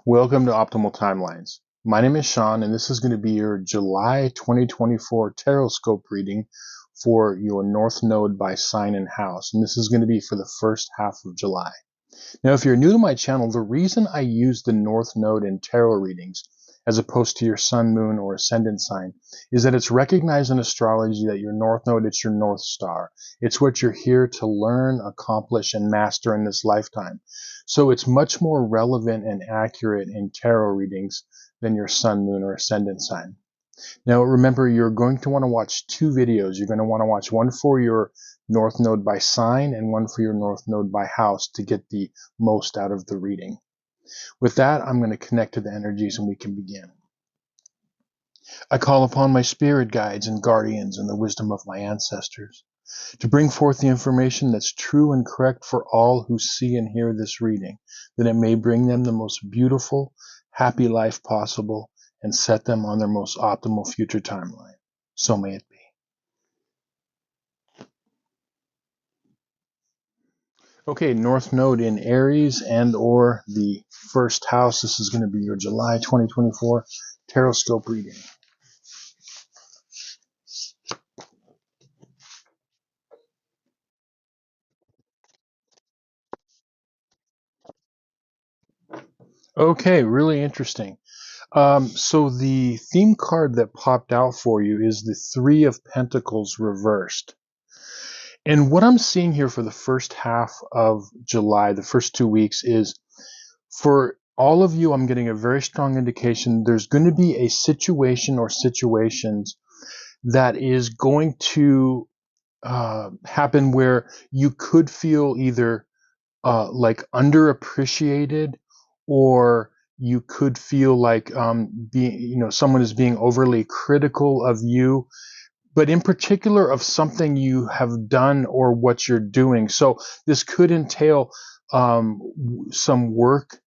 Welcome to Optimal Timelines. My name is Sean, and this is going to be your July 2024 Tarot Scope reading for your North Node by sign and house. And this is going to be for the first half of July. Now, if you're new to my channel, the reason I use the North Node in tarot readings as opposed to your sun, moon, or ascendant sign is that it's recognized in astrology that your North Node, it's your North Star. It's what you're here to learn, accomplish, and master in this lifetime. So it's much more relevant and accurate in tarot readings than your sun, moon, or ascendant sign. Now remember, you're going to want to watch two videos. You're going to want to watch one for your North Node by sign and one for your North Node by house to get the most out of the reading. With that, I'm going to connect to the energies and we can begin. I call upon my spirit guides and guardians and the wisdom of my ancestors to bring forth the information that's true and correct for all who see and hear this reading, that it may bring them the most beautiful, happy life possible and set them on their most optimal future timeline. So may it be. Okay, North Node in Aries and or the first house. This is going to be your July 2024 Tarot Scope reading. Okay, really interesting. So the theme card that popped out for you is the Three of Pentacles reversed. And what I'm seeing here for the first half of July, the first 2 weeks, is for all of you, I'm getting a very strong indication there's going to be a situation or situations that is going to happen where you could feel either like underappreciated, or you could feel like someone is being overly critical of you, but in particular of something you have done or what you're doing. So this could entail some work.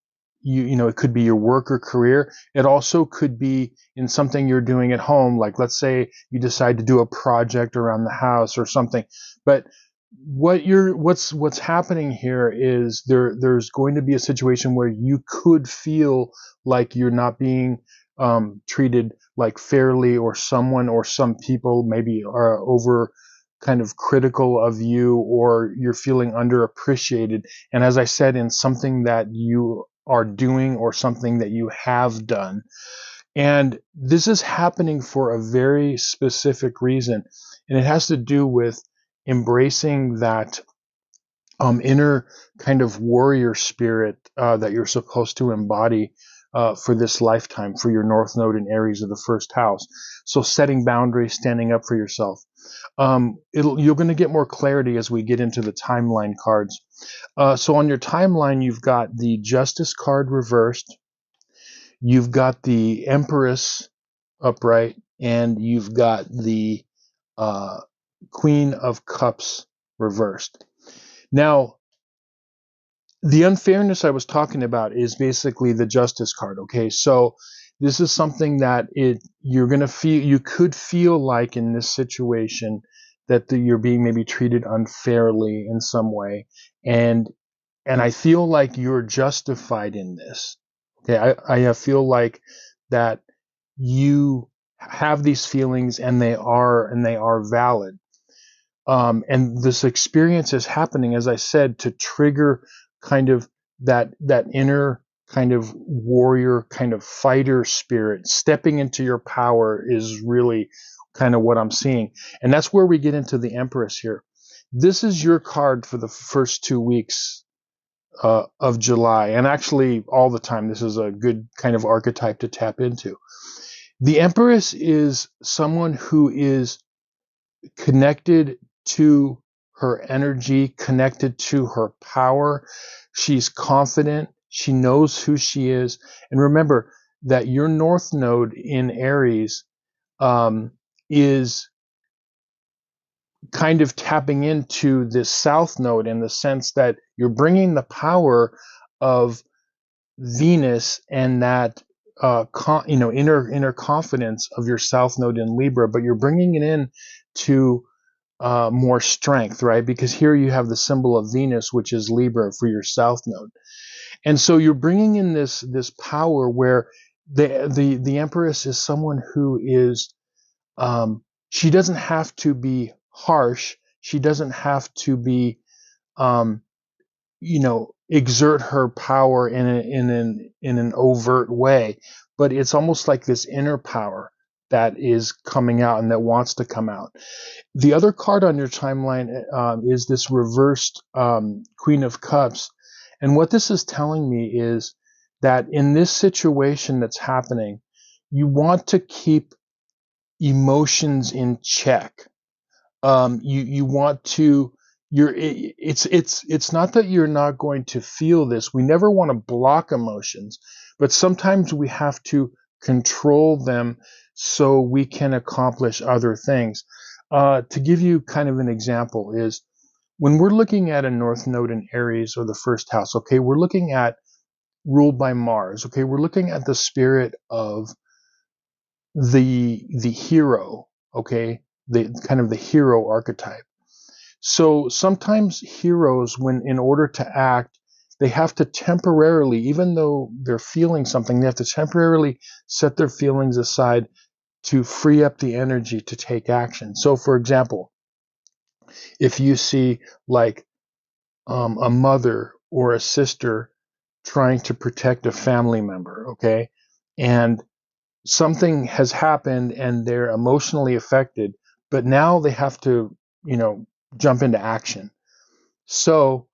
It could be your work or career. It also could be in something you're doing at home. Like let's say you decide to do a project around the house or something. But what's happening here is there's going to be a situation where you could feel like you're not being treated like fairly, or someone or some people maybe are over kind of critical of you, or you're feeling underappreciated. And as I said, in something that you are doing or something that you have done. And this is happening for a very specific reason. And it has to do with embracing that inner kind of warrior spirit that you're supposed to embody for this lifetime, for your North Node in Aries of the first house. So setting boundaries, standing up for yourself. You're going to get more clarity as we get into the timeline cards. So on your timeline, you've got the Justice card reversed. You've got the Empress upright, and you've got the Queen of Cups reversed. Now, the unfairness I was talking about is basically the Justice card. Okay, so this is something that you're going to feel, you could feel like in this situation that you're being maybe treated unfairly in some way, and I feel like you're justified in this. Okay, I feel like that you have these feelings, and they are valid. And this experience is happening, as I said, to trigger kind of that inner kind of warrior, kind of fighter spirit. Stepping into your power is really kind of what I'm seeing. And that's where we get into the Empress here. This is your card for the first 2 weeks of July, and actually all the time. This is a good kind of archetype to tap into. The Empress is someone who is connected to her energy, connected to her power. She's confident. She knows who she is. And remember that your North Node in Aries is kind of tapping into this South Node, in the sense that you're bringing the power of Venus and that inner confidence of your South Node in Libra, but you're bringing it in to more strength, right? Because here you have the symbol of Venus, which is Libra for your South Node. And so you're bringing in this power where the Empress is someone who is, she doesn't have to be harsh. She doesn't have to be, um, exert her power in an overt way, but it's almost like this inner power that is coming out and that wants to come out. The other card on your timeline is this reversed Queen of Cups, and what this is telling me is that in this situation that's happening, you want to keep emotions in check. You want to, it's not that you're not going to feel this. We never want to block emotions, but sometimes we have to control them so we can accomplish other things. To give you kind of an example is when we're looking at a North Node in Aries or the first house, okay, we're looking at ruled by Mars, okay, we're looking at the spirit of the hero, okay, the kind of the hero archetype. So sometimes heroes, when in order to act, they have to temporarily, even though they're feeling something, they have to temporarily set their feelings aside to free up the energy to take action. So, for example, if you see like a mother or a sister trying to protect a family member, okay, and something has happened and they're emotionally affected, but now they have to, jump into action. So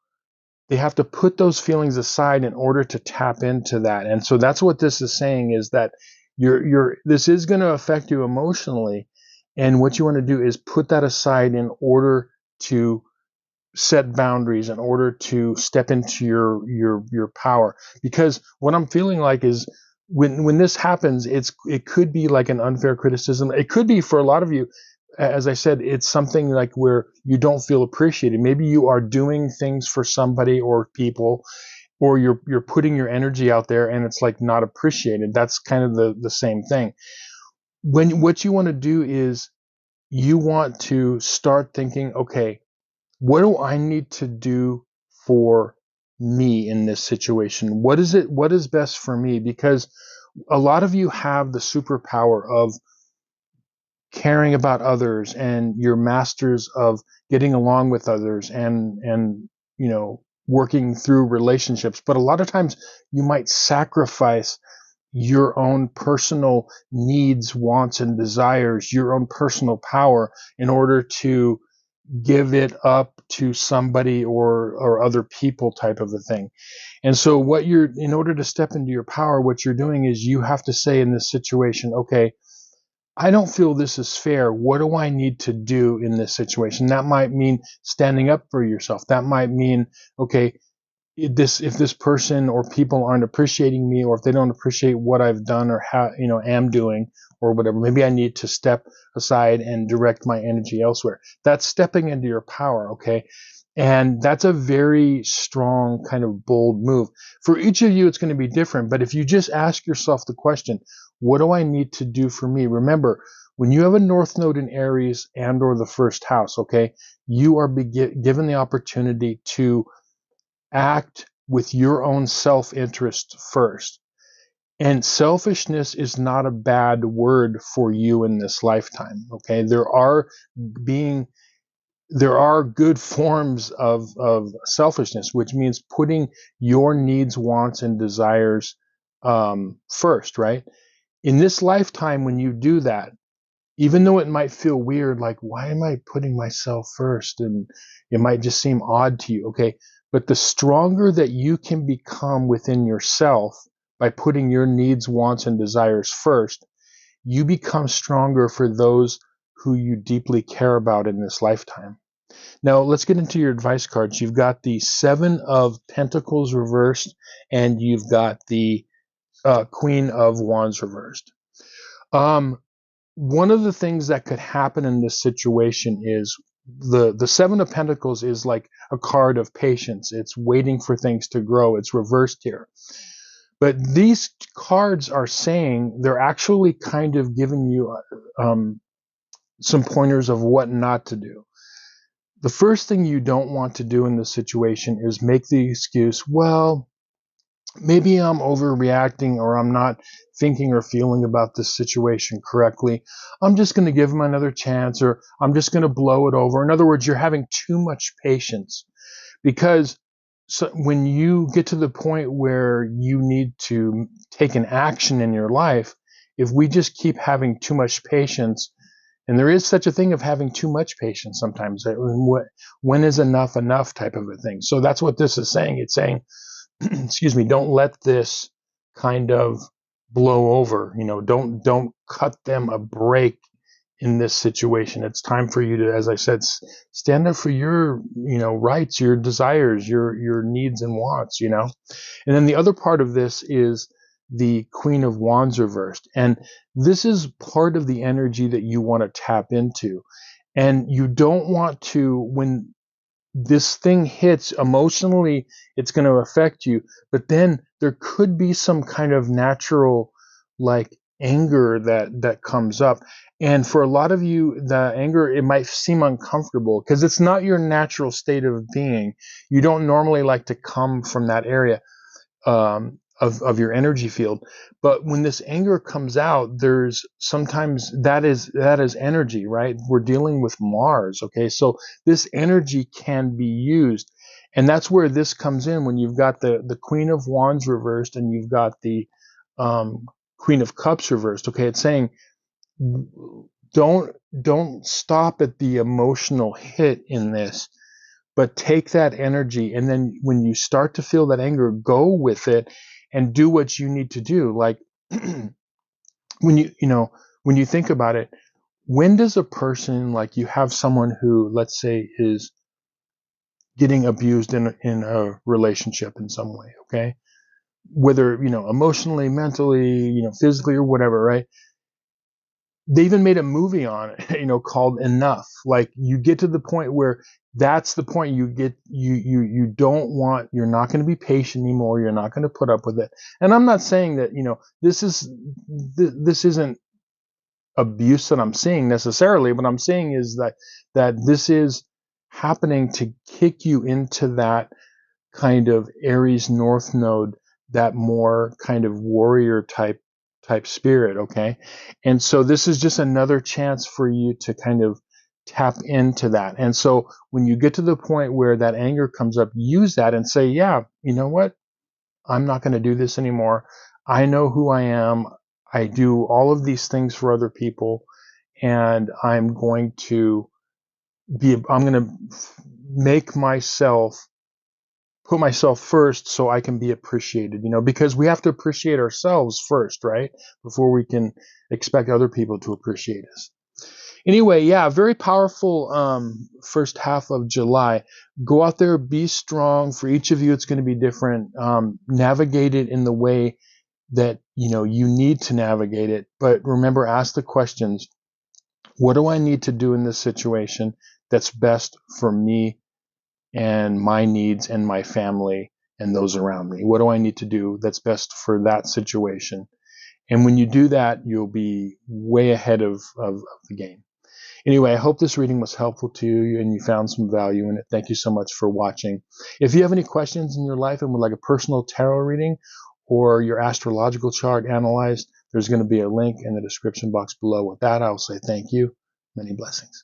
they have to put those feelings aside in order to tap into that. And so that's what this is saying, is that this is going to affect you emotionally. And what you want to do is put that aside in order to set boundaries, in order to step into your power. Because what I'm feeling like is when this happens, it could be like an unfair criticism. It could be, for a lot of you, as I said, it's something like where you don't feel appreciated. Maybe you are doing things for somebody or people, or you're putting your energy out there and it's like not appreciated. That's kind of the same thing. What you want to do is you want to start thinking, okay, what do I need to do for me in this situation? What is best for me? Because a lot of you have the superpower of caring about others, and you're masters of getting along with others, and working through relationships. But a lot of times you might sacrifice your own personal needs, wants, and desires, your own personal power, in order to give it up to somebody or other people, type of a thing. And so in order to step into your power, what you're doing is you have to say in this situation, okay, I don't feel this is fair. What do I need to do in this situation? That might mean standing up for yourself. That might mean, okay, if this person or people aren't appreciating me, or if they don't appreciate what I've done or how am doing or whatever, maybe I need to step aside and direct my energy elsewhere. That's stepping into your power, okay? And that's a very strong, kind of bold move. For each of you, it's going to be different. But if you just ask yourself the question, what do I need to do for me? Remember, when you have a North Node in Aries and or the first house, okay, you are given the opportunity to act with your own self-interest first. And selfishness is not a bad word for you in this lifetime. Okay. There are good forms of selfishness, which means putting your needs, wants, and desires first, right? In this lifetime, when you do that, even though it might feel weird, like, why am I putting myself first? And it might just seem odd to you, okay? But the stronger that you can become within yourself by putting your needs, wants, and desires first, you become stronger for those who you deeply care about in this lifetime. Now, let's get into your advice cards. You've got the Seven of Pentacles reversed, and you've got the Queen of Wands reversed. One of the things that could happen in this situation is the Seven of Pentacles is like a card of patience. It's waiting for things to grow. It's reversed here. But these cards are saying, they're actually kind of giving you some pointers of what not to do. The first thing you don't want to do in this situation is make the excuse, well, maybe I'm overreacting, or I'm not thinking or feeling about this situation correctly. I'm just going to give them another chance, or I'm just going to blow it over. In other words, you're having too much patience, because so when you get to the point where you need to take an action in your life, if we just keep having too much patience, and there is such a thing of having too much patience sometimes, when is enough enough type of a thing. So that's what this is saying. It's saying, excuse me, don't let this kind of blow over. Don't cut them a break in this situation. It's time for you to, as I said, stand up for your, rights, your desires, your needs and wants. And then the other part of this is the Queen of Wands reversed, and this is part of the energy that you want to tap into, and you don't want to, when this thing hits emotionally, it's going to affect you, but then there could be some kind of natural, like, anger that comes up. And for a lot of you, the anger, it might seem uncomfortable because it's not your natural state of being. You don't normally like to come from that area, of your energy field. But when this anger comes out, there's sometimes that is energy, right? We're dealing with Mars, okay? So this energy can be used. And that's where this comes in, when you've got the Queen of Wands reversed and you've got the um, Queen of Cups reversed, okay? It's saying, don't stop at the emotional hit in this, but take that energy, and then when you start to feel that anger, go with it and do what you need to do. Like, when you think about it, when does a person, like, you have someone who, let's say, is getting abused in a relationship in some way, okay, whether emotionally, mentally, physically, or whatever, right? They even made a movie on it, called Enough. Like, you get to the point where that's the point you get, you don't want, you're not going to be patient anymore. You're not going to put up with it. And I'm not saying that, this isn't abuse that I'm seeing necessarily. What I'm saying is that this is happening to kick you into that kind of Aries North Node, that more kind of warrior type spirit, okay? And so this is just another chance for you to kind of tap into that. And so when you get to the point where that anger comes up, use that and say, yeah, you know what? I'm not going to do this anymore. I know who I am. I do all of these things for other people, and I'm going to make myself put myself first so I can be appreciated, because we have to appreciate ourselves first, right? Before we can expect other people to appreciate us. Anyway, yeah, very powerful first half of July. Go out there, be strong. For each of you, it's going to be different. Navigate it in the way that you need to navigate it. But remember, ask the questions. What do I need to do in this situation that's best for me and my needs and my family and those around me? What do I need to do that's best for that situation? And when you do that, you'll be way ahead of the game. Anyway, I hope this reading was helpful to you and you found some value in it. Thank you so much for watching. If you have any questions in your life and would like a personal tarot reading or your astrological chart analyzed, there's going to be a link in the description box below. With that, I'll say thank you. Many blessings.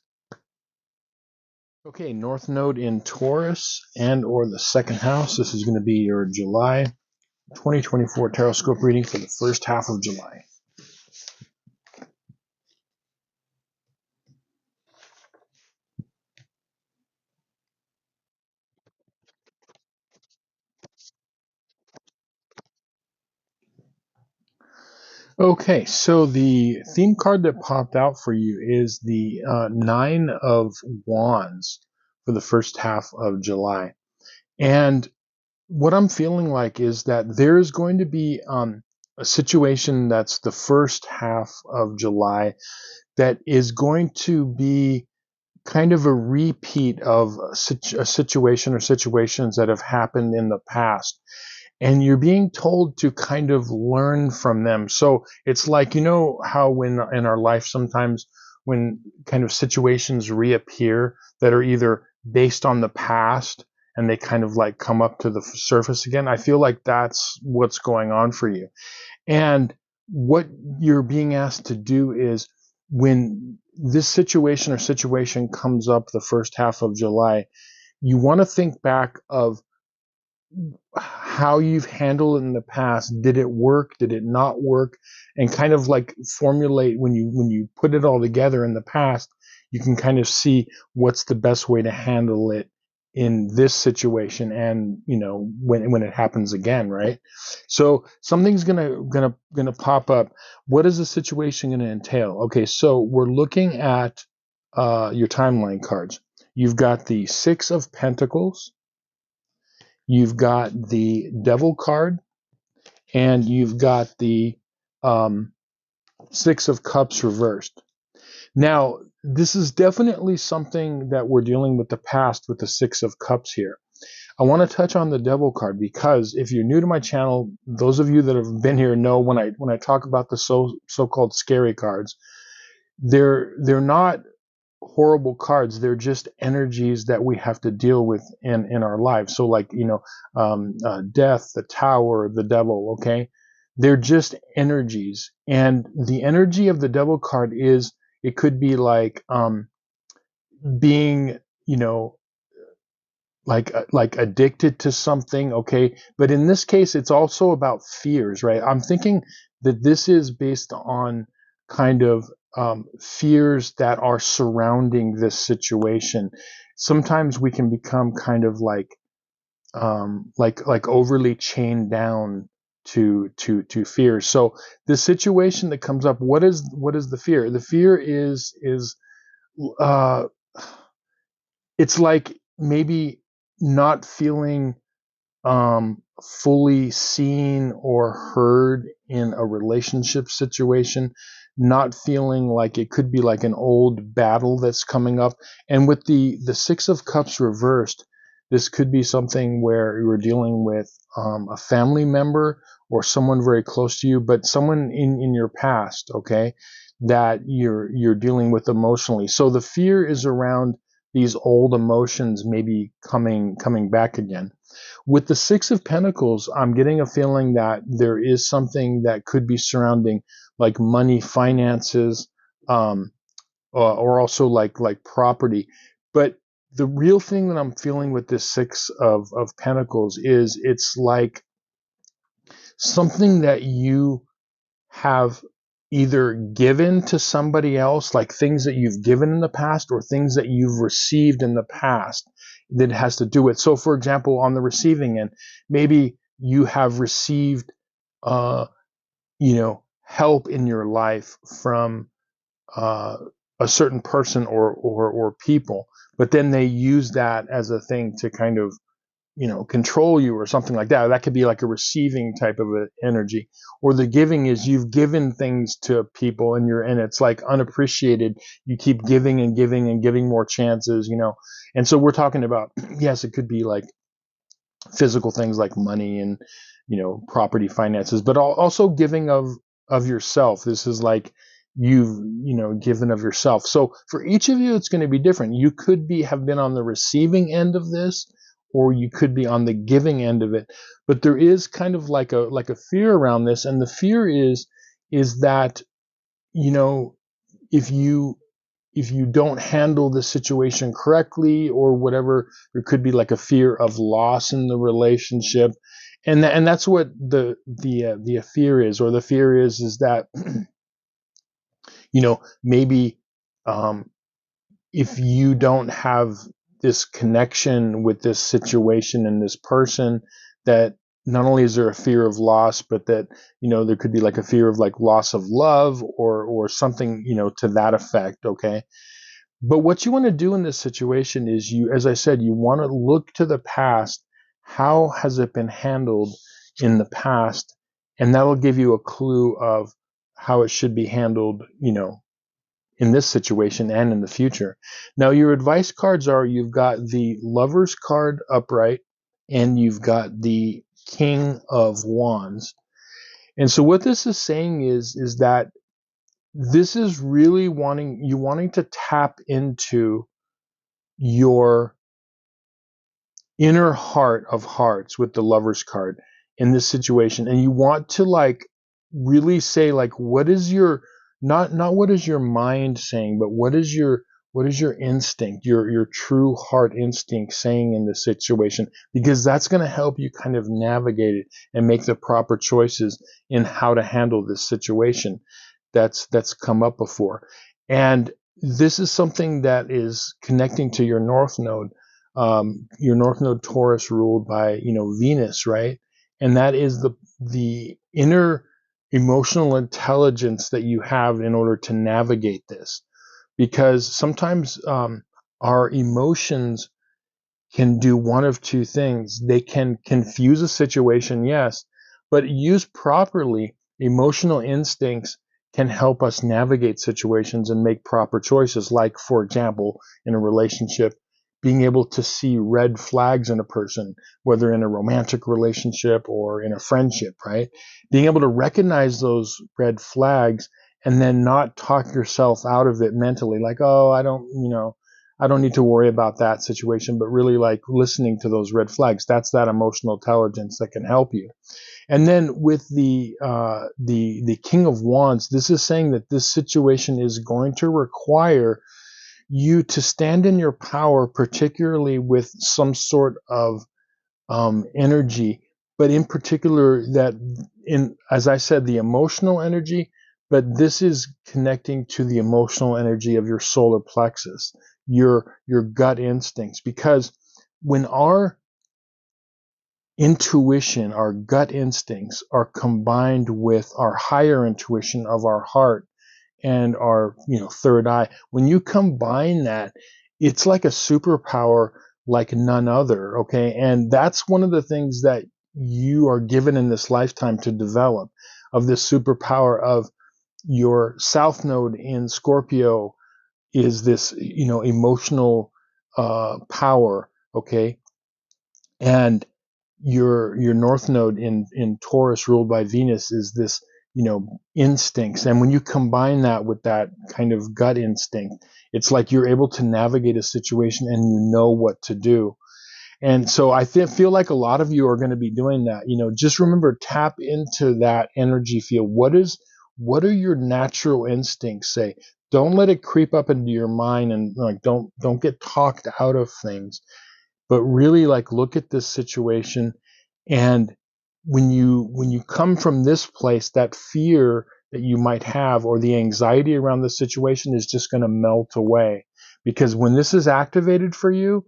Okay, North Node in Taurus and or the second house. This is going to be your July 2024 Tarot Scope reading for the first half of July. Okay, so the theme card that popped out for you is the Nine of Wands for the first half of July. And what I'm feeling like is that there is going to be a situation that's the first half of July that is going to be kind of a repeat of a situation or situations that have happened in the past. And you're being told to kind of learn from them. So it's like, how when in our life sometimes when kind of situations reappear that are either based on the past and they kind of like come up to the surface again. I feel like that's what's going on for you. And what you're being asked to do is, when this situation comes up the first half of July, you want to think back of how you've handled it in the past. Did it work? Did it not work? And kind of like formulate, when you put it all together in the past, you can kind of see what's the best way to handle it in this situation, and when it happens again, right? So something's gonna pop up. What is the situation gonna entail? Okay, so we're looking at your timeline cards. You've got the Six of Pentacles, you've got the Devil card, and you've got the Six of Cups reversed. Now, this is definitely something that we're dealing with the past with the Six of Cups here. I want to touch on the Devil card, because if you're new to my channel, those of you that have been here know when I talk about the so-called scary cards, they're not horrible cards. They're just energies that we have to deal with in our lives. So like, death, the Tower, the Devil, okay? They're just energies. And the energy of the Devil card is, it could be like being, like addicted to something, okay? But in this case, it's also about fears, right? I'm thinking that this is based on kind of fears that are surrounding this situation. Sometimes we can become kind of like overly chained down to fears. So the situation that comes up, what is the fear? The fear is uh it's like maybe not feeling fully seen or heard in a relationship situation, not feeling like it could be like an old battle that's coming up. And with the Six of Cups reversed, this could be something where you're dealing with a family member or someone very close to you, but someone in your past, okay, that you're dealing with emotionally. So the fear is around these old emotions maybe coming back again. With the Six of Pentacles, I'm getting a feeling that there is something that could be surrounding like money, finances, or also like property. But the real thing that I'm feeling with this Six of Pentacles is, it's like something that you have either given to somebody else, like things that you've given in the past, or things that you've received in the past that has to do with. So, for example, on the receiving end, maybe you have received, help in your life from a certain person or people, but then they use that as a thing to kind of control you or something like that. That could be like a receiving type of energy. Or the giving is, you've given things to people and it's like unappreciated. You keep giving and giving and giving more chances, And so we're talking about, yes, it could be like physical things like money and, property, finances, but also giving of yourself. This is like you've, given of yourself. So for each of you, it's going to be different. You could have been on the receiving end of this, or you could be on the giving end of it. But there is kind of like a fear around this. And the fear is that, if you don't handle the situation correctly or whatever, there could be like a fear of loss in the relationship. And that's what the fear is, or the fear is that, maybe, if you don't have this connection with this situation and this person, that not only is there a fear of loss, but that, there could be like a fear of like loss of love or something, to that effect. Okay. But what you want to do in this situation is, as I said, you want to look to the past. How has it been handled in the past? And that'll give you a clue of how it should be handled, in this situation and in the future. Now, your advice cards are, you've got the Lover's card upright, and you've got the King of Wands. And so what this is saying is that this is really wanting to tap into your inner heart of hearts with the Lover's card in this situation, and you want to like really say like, what is your, not what is your mind saying, but what is your instinct, your true heart instinct saying in this situation, because that's going to help you kind of navigate it and make the proper choices in how to handle this situation that's come up before. And this is something that is connecting to your north node Taurus, ruled by, Venus, right? And that is the inner emotional intelligence that you have in order to navigate this, because sometimes our emotions can do one of two things. They can confuse a situation, yes, but used properly, emotional instincts can help us navigate situations and make proper choices. Like, for example, in a relationship, being able to see red flags in a person, whether in a romantic relationship or in a friendship, right? Being able to recognize those red flags and then not talk yourself out of it mentally, like, oh, I don't need to worry about that situation, but really like listening to those red flags. That's that emotional intelligence that can help you. And then with the King of Wands, this is saying that this situation is going to require you to stand in your power, particularly with some sort of energy, but in particular that, in, as I said, the emotional energy, but this is connecting to the emotional energy of your solar plexus, your gut instincts, because when our intuition, our gut instincts are combined with our higher intuition of our heart and our, third eye, when you combine that, it's like a superpower like none other. Okay, and that's one of the things that you are given in this lifetime to develop, of this superpower of your south node in Scorpio is this, emotional power. Okay, and your north node in Taurus, ruled by Venus, is this, instincts. And when you combine that with that kind of gut instinct, it's like you're able to navigate a situation and you know what to do. And so I feel like a lot of you are going to be doing that. Just remember, tap into that energy field. What are your natural instincts say? Don't let it creep up into your mind, and like don't get talked out of things, but really like look at this situation. And when you come from this place, that fear that you might have or the anxiety around the situation is just going to melt away, because when this is activated for you,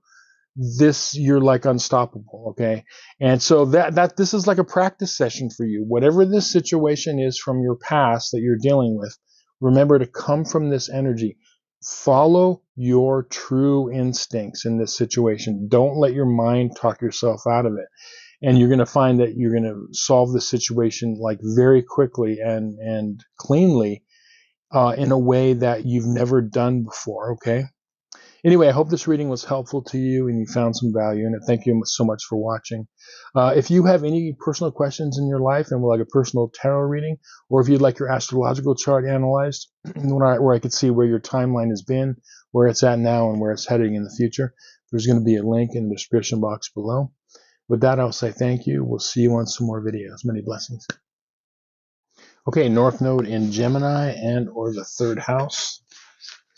this, you're like unstoppable. Okay, and so that this is like a practice session for you. Whatever this situation is from your past that you're dealing with, remember to come from this energy. Follow your true instincts in this situation. Don't let your mind talk yourself out of it, and you're going to find that you're going to solve the situation like very quickly and cleanly, in a way that you've never done before. Okay. Anyway, I hope this reading was helpful to you and you found some value in it. Thank you so much for watching. If you have any personal questions in your life and would like a personal tarot reading, or if you'd like your astrological chart analyzed, where I could see where your timeline has been, where it's at now, and where it's heading in the future, there's going to be a link in the description box below. With that, I'll say thank you. We'll see you on some more videos. Many blessings. Okay, North Node in Gemini and or the third house.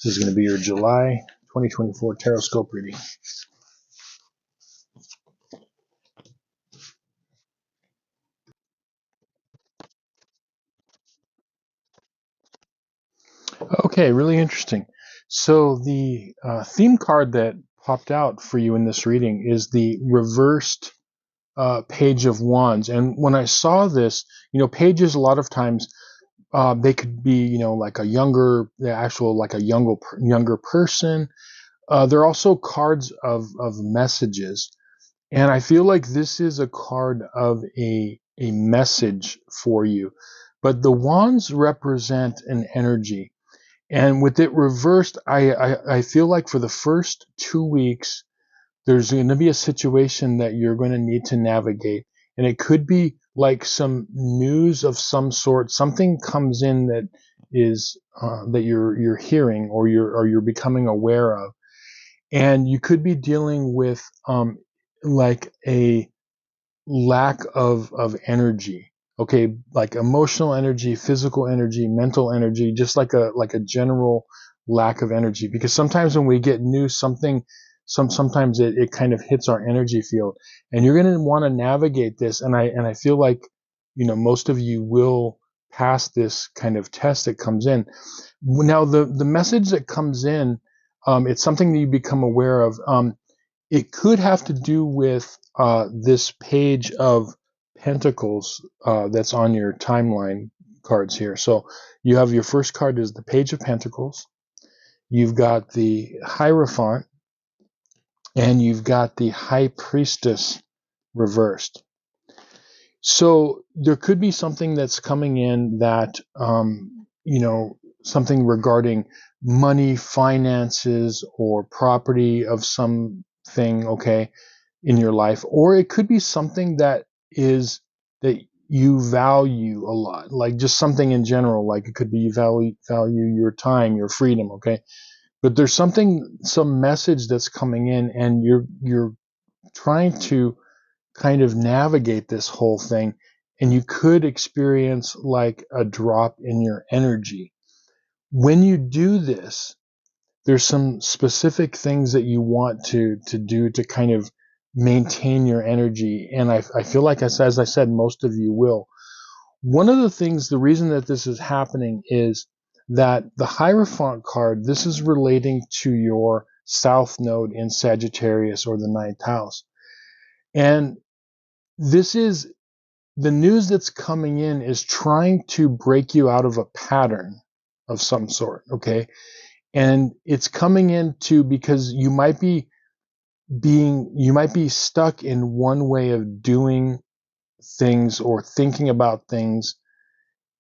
This is going to be your July 2024 Tarot Scope reading. Okay, really interesting. So the theme card that popped out for you in this reading is the reversed Page of Wands. And when I saw this, pages a lot of times, they could be, like the actual, like a younger person. They're also cards of messages. And I feel like this is a card of a message for you. But the wands represent an energy. And with it reversed, I feel like for the first 2 weeks, there's going to be a situation that you're going to need to navigate. And it could be like some news of some sort. Something comes in that is that you're hearing, or you're becoming aware of. And you could be dealing with like a lack of energy. Okay, like emotional energy, physical energy, mental energy, just like a general lack of energy. Because sometimes when we get new something, sometimes it kind of hits our energy field, and you're going to want to navigate this. And I feel like, most of you will pass this kind of test that comes in. Now the message that comes in, it's something that you become aware of. It could have to do with this page of Pentacles that's on your timeline cards here. So you have your first card is the Page of Pentacles. You've got the Hierophant, and you've got the High Priestess reversed. So there could be something that's coming in that, something regarding money, finances, or property of something, okay, in your life. Or it could be something that you value a lot, like just something in general, like it could be you value your time, your freedom, okay? But there's some message that's coming in, and you're trying to kind of navigate this whole thing, and you could experience like a drop in your energy. When you do this, there's some specific things that you want to do to kind of maintain your energy. And I feel like, as I said, most of you will. One of the things, the reason that this is happening is that the Hierophant card, this is relating to your South Node in Sagittarius, or the ninth house. And this is the news that's coming in is trying to break you out of a pattern of some sort, okay? And it's coming into because you might be stuck in one way of doing things or thinking about things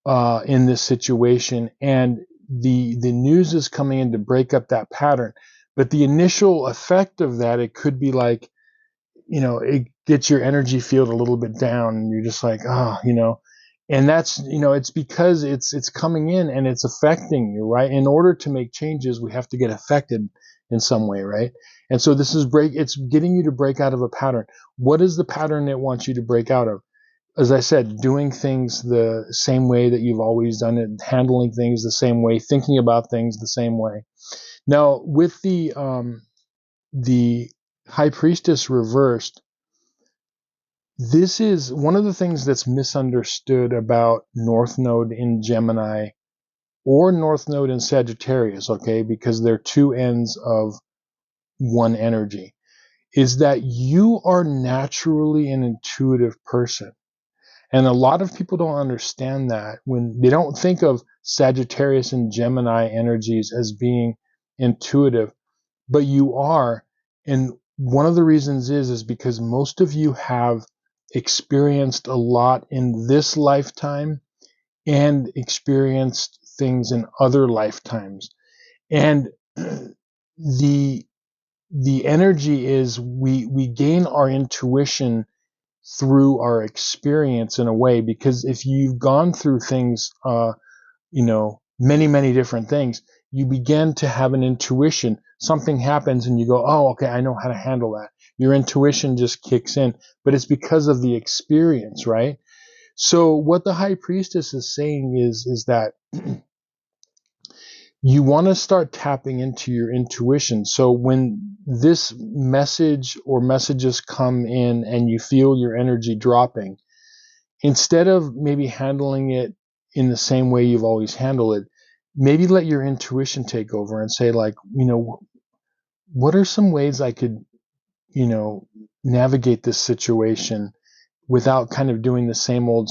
in this situation, and the news is coming in to break up that pattern. But the initial effect of that, it could be like, it gets your energy field a little bit down, and you're just like, and that's, it's because it's coming in and it's affecting you, right? In order to make changes, we have to get affected in some way, right? And so it's getting you to break out of a pattern. What is the pattern it wants you to break out of? As I said, doing things the same way that you've always done it, handling things the same way, thinking about things the same way. Now, with the High Priestess reversed, this is one of the things that's misunderstood about North Node in Gemini or North Node in Sagittarius, okay, because they're two ends of one energy, is that you are naturally an intuitive person. And a lot of people don't understand that. When they don't think of Sagittarius and Gemini energies as being intuitive, but you are. And one of the reasons is because most of you have experienced a lot in this lifetime and experienced things in other lifetimes. And the energy is we gain our intuition through our experience in a way, because if you've gone through things, many different things, you begin to have an intuition. Something happens and you go, oh, okay, I know how to handle that. Your intuition just kicks in, but it's because of the experience, right? So what the High Priestess is saying is that you want to start tapping into your intuition. So when this message or messages come in and you feel your energy dropping, instead of maybe handling it in the same way you've always handled it, maybe let your intuition take over and say, like, what are some ways I could, navigate this situation without kind of doing the same old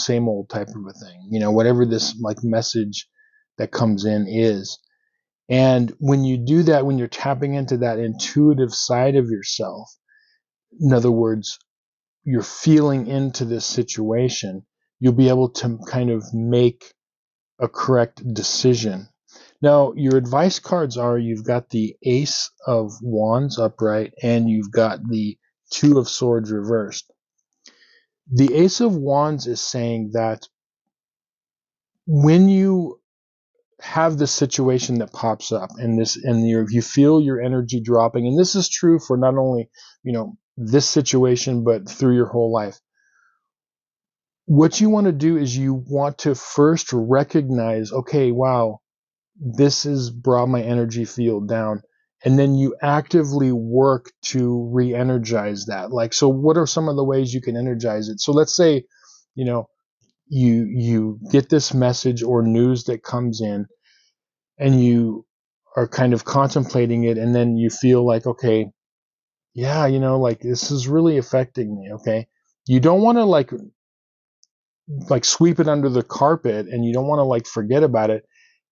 type of a thing, whatever this like message that comes in is. And when you do that, when you're tapping into that intuitive side of yourself, in other words, you're feeling into this situation, you'll be able to kind of make a correct decision. Now, your advice cards are, you've got the Ace of Wands upright, and you've got the Two of Swords reversed. The Ace of Wands is saying that when you have the situation that pops up and you feel your energy dropping, and this is true for not only, this situation, but through your whole life. What you want to do is you want to first recognize, okay, wow, this has brought my energy field down. And then you actively work to re-energize that. Like, so what are some of the ways you can energize it? So let's say, you know, you get this message or news that comes in, and you are kind of contemplating it, and then you feel like, okay, yeah, like this is really affecting me. Okay. You don't want to like sweep it under the carpet, and you don't want to like forget about it,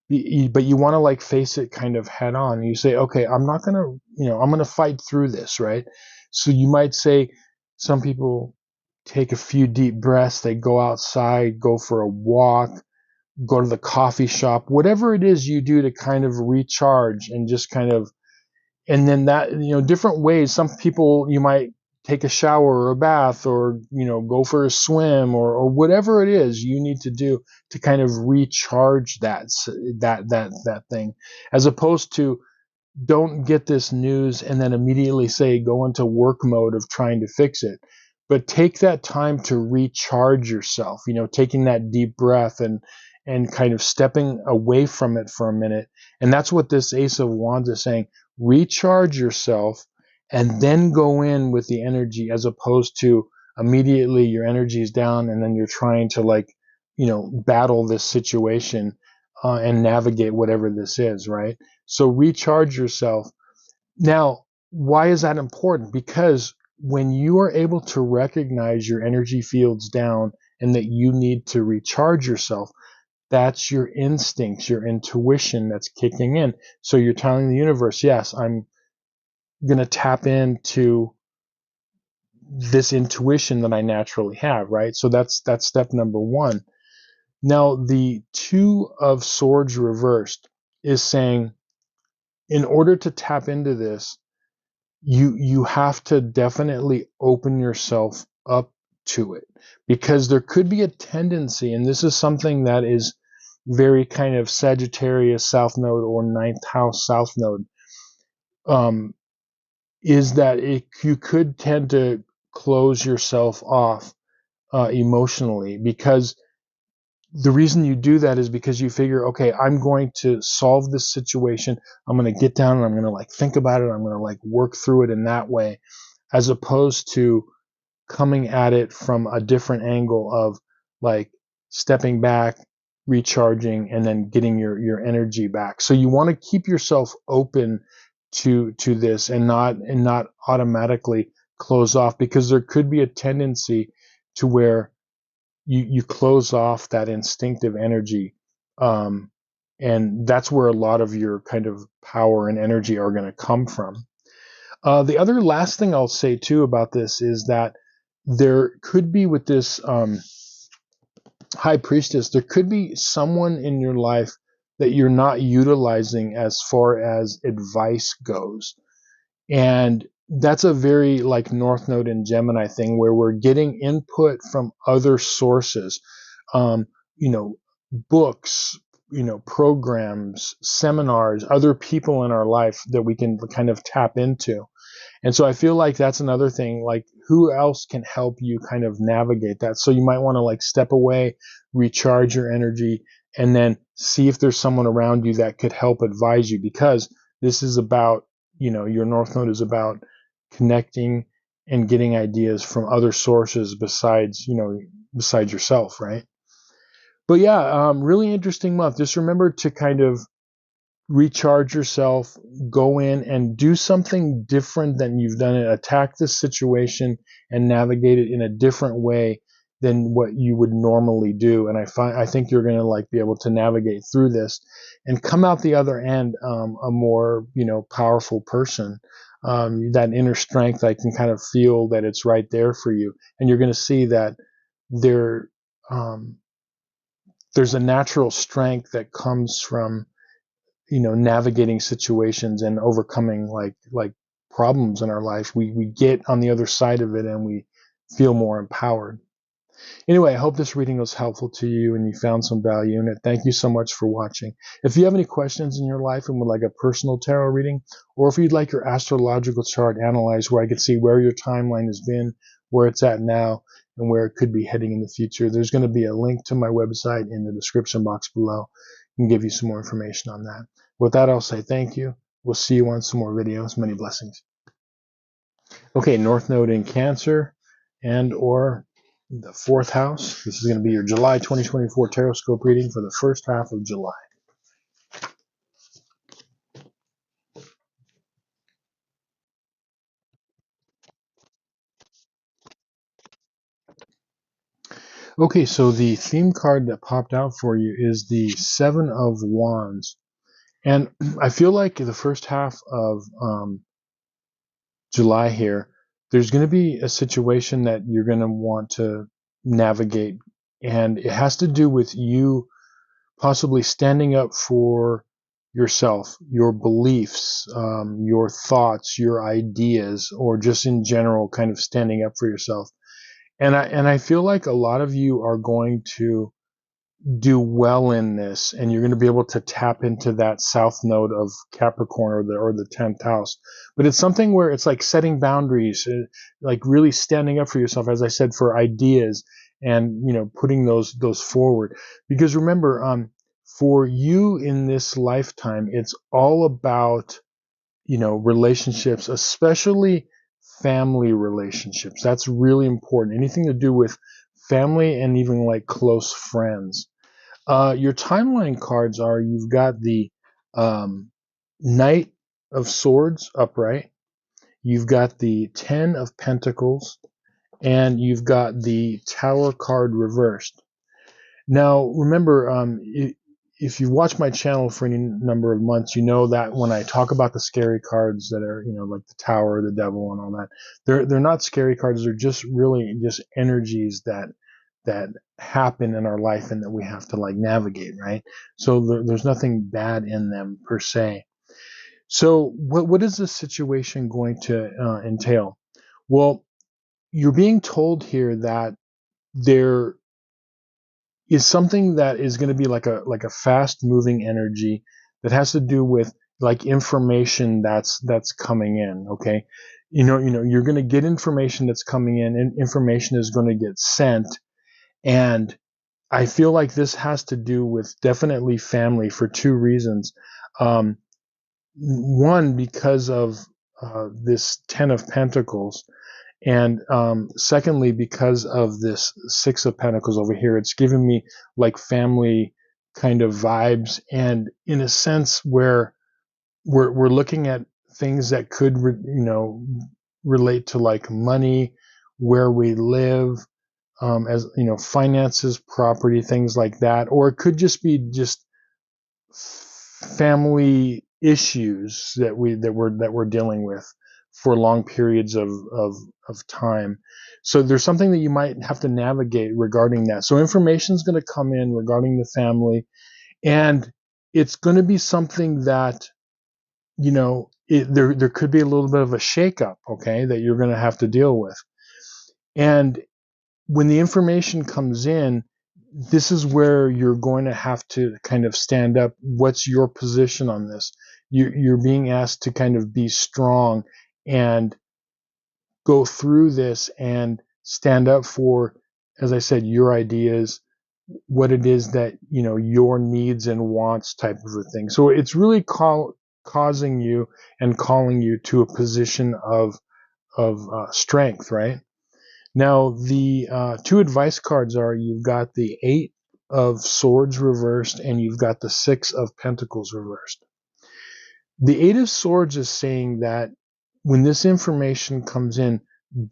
but you want to like face it kind of head on. You say, okay, I'm not going to, I'm going to fight through this, right? So you might say, some people take a few deep breaths, they go outside, go for a walk, go to the coffee shop, whatever it is you do to kind of recharge and just kind of, and then that, different ways. Some people, you might take a shower or a bath, or go for a swim, or whatever it is you need to do to kind of recharge that thing, as opposed to, don't get this news and then immediately say go into work mode of trying to fix it, but take that time to recharge yourself, taking that deep breath and kind of stepping away from it for a minute. And that's what this Ace of Wands is saying: recharge yourself and then go in with the energy, as opposed to immediately your energy is down and then you're trying to battle this situation, and navigate whatever this is, right? So recharge yourself. Now, why is that important? Because when you are able to recognize your energy fields down and that you need to recharge yourself, that's your instincts, your intuition that's kicking in. So you're telling the universe, yes, I'm going to tap into this intuition that I naturally have, right? So that's step number one. Now, the Two of Swords reversed is saying, in order to tap into this, you have to definitely open yourself up to it, because there could be a tendency, and this is something that is very kind of Sagittarius South Node or ninth house South Node, um, is that you could tend to close yourself off emotionally, because the reason you do that is because you figure, okay, I'm going to solve this situation. I'm going to get down and I'm going to like think about it. I'm going to like work through it in that way, as opposed to coming at it from a different angle of like stepping back, recharging, and then getting your energy back. So you want to keep yourself open to this, and not automatically close off, because there could be a tendency to where you close off that instinctive energy, um, and that's where a lot of your kind of power and energy are going to come from. The other last thing I'll say too about this is that there could be, with this high priestess, there could be someone in your life that you're not utilizing as far as advice goes. And that's a very like North Node and Gemini thing, where we're getting input from other sources, um, you know, books, programs, seminars, other people in our life that we can kind of tap into. And so I feel like that's another thing, like who else can help you kind of navigate that? So you might want to like step away, recharge your energy, and then see if there's someone around you that could help advise you, because this is about, your North Node is about connecting and getting ideas from other sources besides yourself, right? But yeah, really interesting month. Just remember to kind of recharge yourself, go in and do something different than you've done it. Attack this situation and navigate it in a different way than what you would normally do. And I think you're going to like be able to navigate through this and come out the other end, a more, powerful person. That inner strength, I can kind of feel that it's right there for you. And you're going to see that there, there's a natural strength that comes from navigating situations and overcoming like problems in our life. We get on the other side of it and we feel more empowered. Anyway, I hope this reading was helpful to you and you found some value in it. Thank you so much for watching. If you have any questions in your life and would like a personal tarot reading, or if you'd like your astrological chart analyzed where I could see where your timeline has been, where it's at now, and where it could be heading in the future, there's going to be a link to my website in the description box below. I can give you some more information on that. With that, I'll say thank you. We'll see you on some more videos. Many blessings. Okay, North Node in Cancer and or the 4th house. This is going to be your July 2024 tarot scope reading for the first half of July. Okay, so the theme card that popped out for you is the 7 of Wands. And I feel like the first half of July here, there's going to be a situation that you're going to want to navigate. And it has to do with you possibly standing up for yourself, your beliefs, your thoughts, your ideas, or just in general kind of standing up for yourself. And I feel like a lot of you are going to do well in this, and you're going to be able to tap into that south node of Capricorn or the 10th house. But it's something where it's like setting boundaries, like really standing up for yourself, as I said, for ideas, and putting those forward. Because remember, for you in this lifetime, it's all about relationships, especially family relationships. That's really important. Anything to do with family and even like close friends. Your timeline cards are, you've got the Knight of Swords upright, you've got the 10 of Pentacles, and you've got the Tower card reversed. Now, remember, if you've watched my channel for any number of months, you know that when I talk about the scary cards that are, like the Tower, the Devil, and all that, they're not scary cards. They're just really just energies that happen in our life and that we have to like navigate, right? So there's nothing bad in them per se. So what is this situation going to entail? Well, you're being told here that there is something that is going to be like a fast moving energy that has to do with like information that's coming in. Okay, you're going to get information that's coming in, and information is going to get sent. And I feel like this has to do with definitely family for two reasons. One, because of this 10 of Pentacles, and secondly, because of this 6 of Pentacles over here. It's giving me like family kind of vibes, and in a sense where we're looking at things that could relate to like money, where we live, as finances, property, things like that. Or it could just be just family issues that we're dealing with for long periods of time. So there's something that you might have to navigate regarding that. So information is going to come in regarding the family, and it's going to be something that there could be a little bit of a shakeup, okay, that you're going to have to deal with. And when the information comes in, this is where you're going to have to kind of stand up. What's your position on this? You're being asked to kind of be strong and go through this and stand up for, as I said, your ideas, what it is that, your needs and wants type of a thing. So it's really causing you and calling you to a position of strength, right? Now, the two advice cards are, you've got the 8 of Swords reversed, and you've got the 6 of Pentacles reversed. The 8 of Swords is saying that when this information comes in,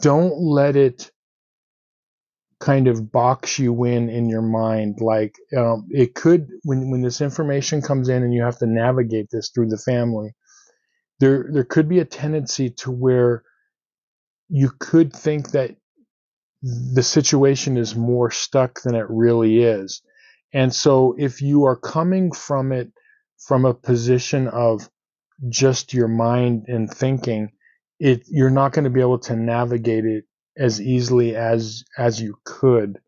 don't let it kind of box you in your mind. Like it could, when this information comes in and you have to navigate this through the family, there could be a tendency to where you could think that the situation is more stuck than it really is. And so if you are coming from it from a position of just your mind and thinking, you're not going to be able to navigate it as easily as you could.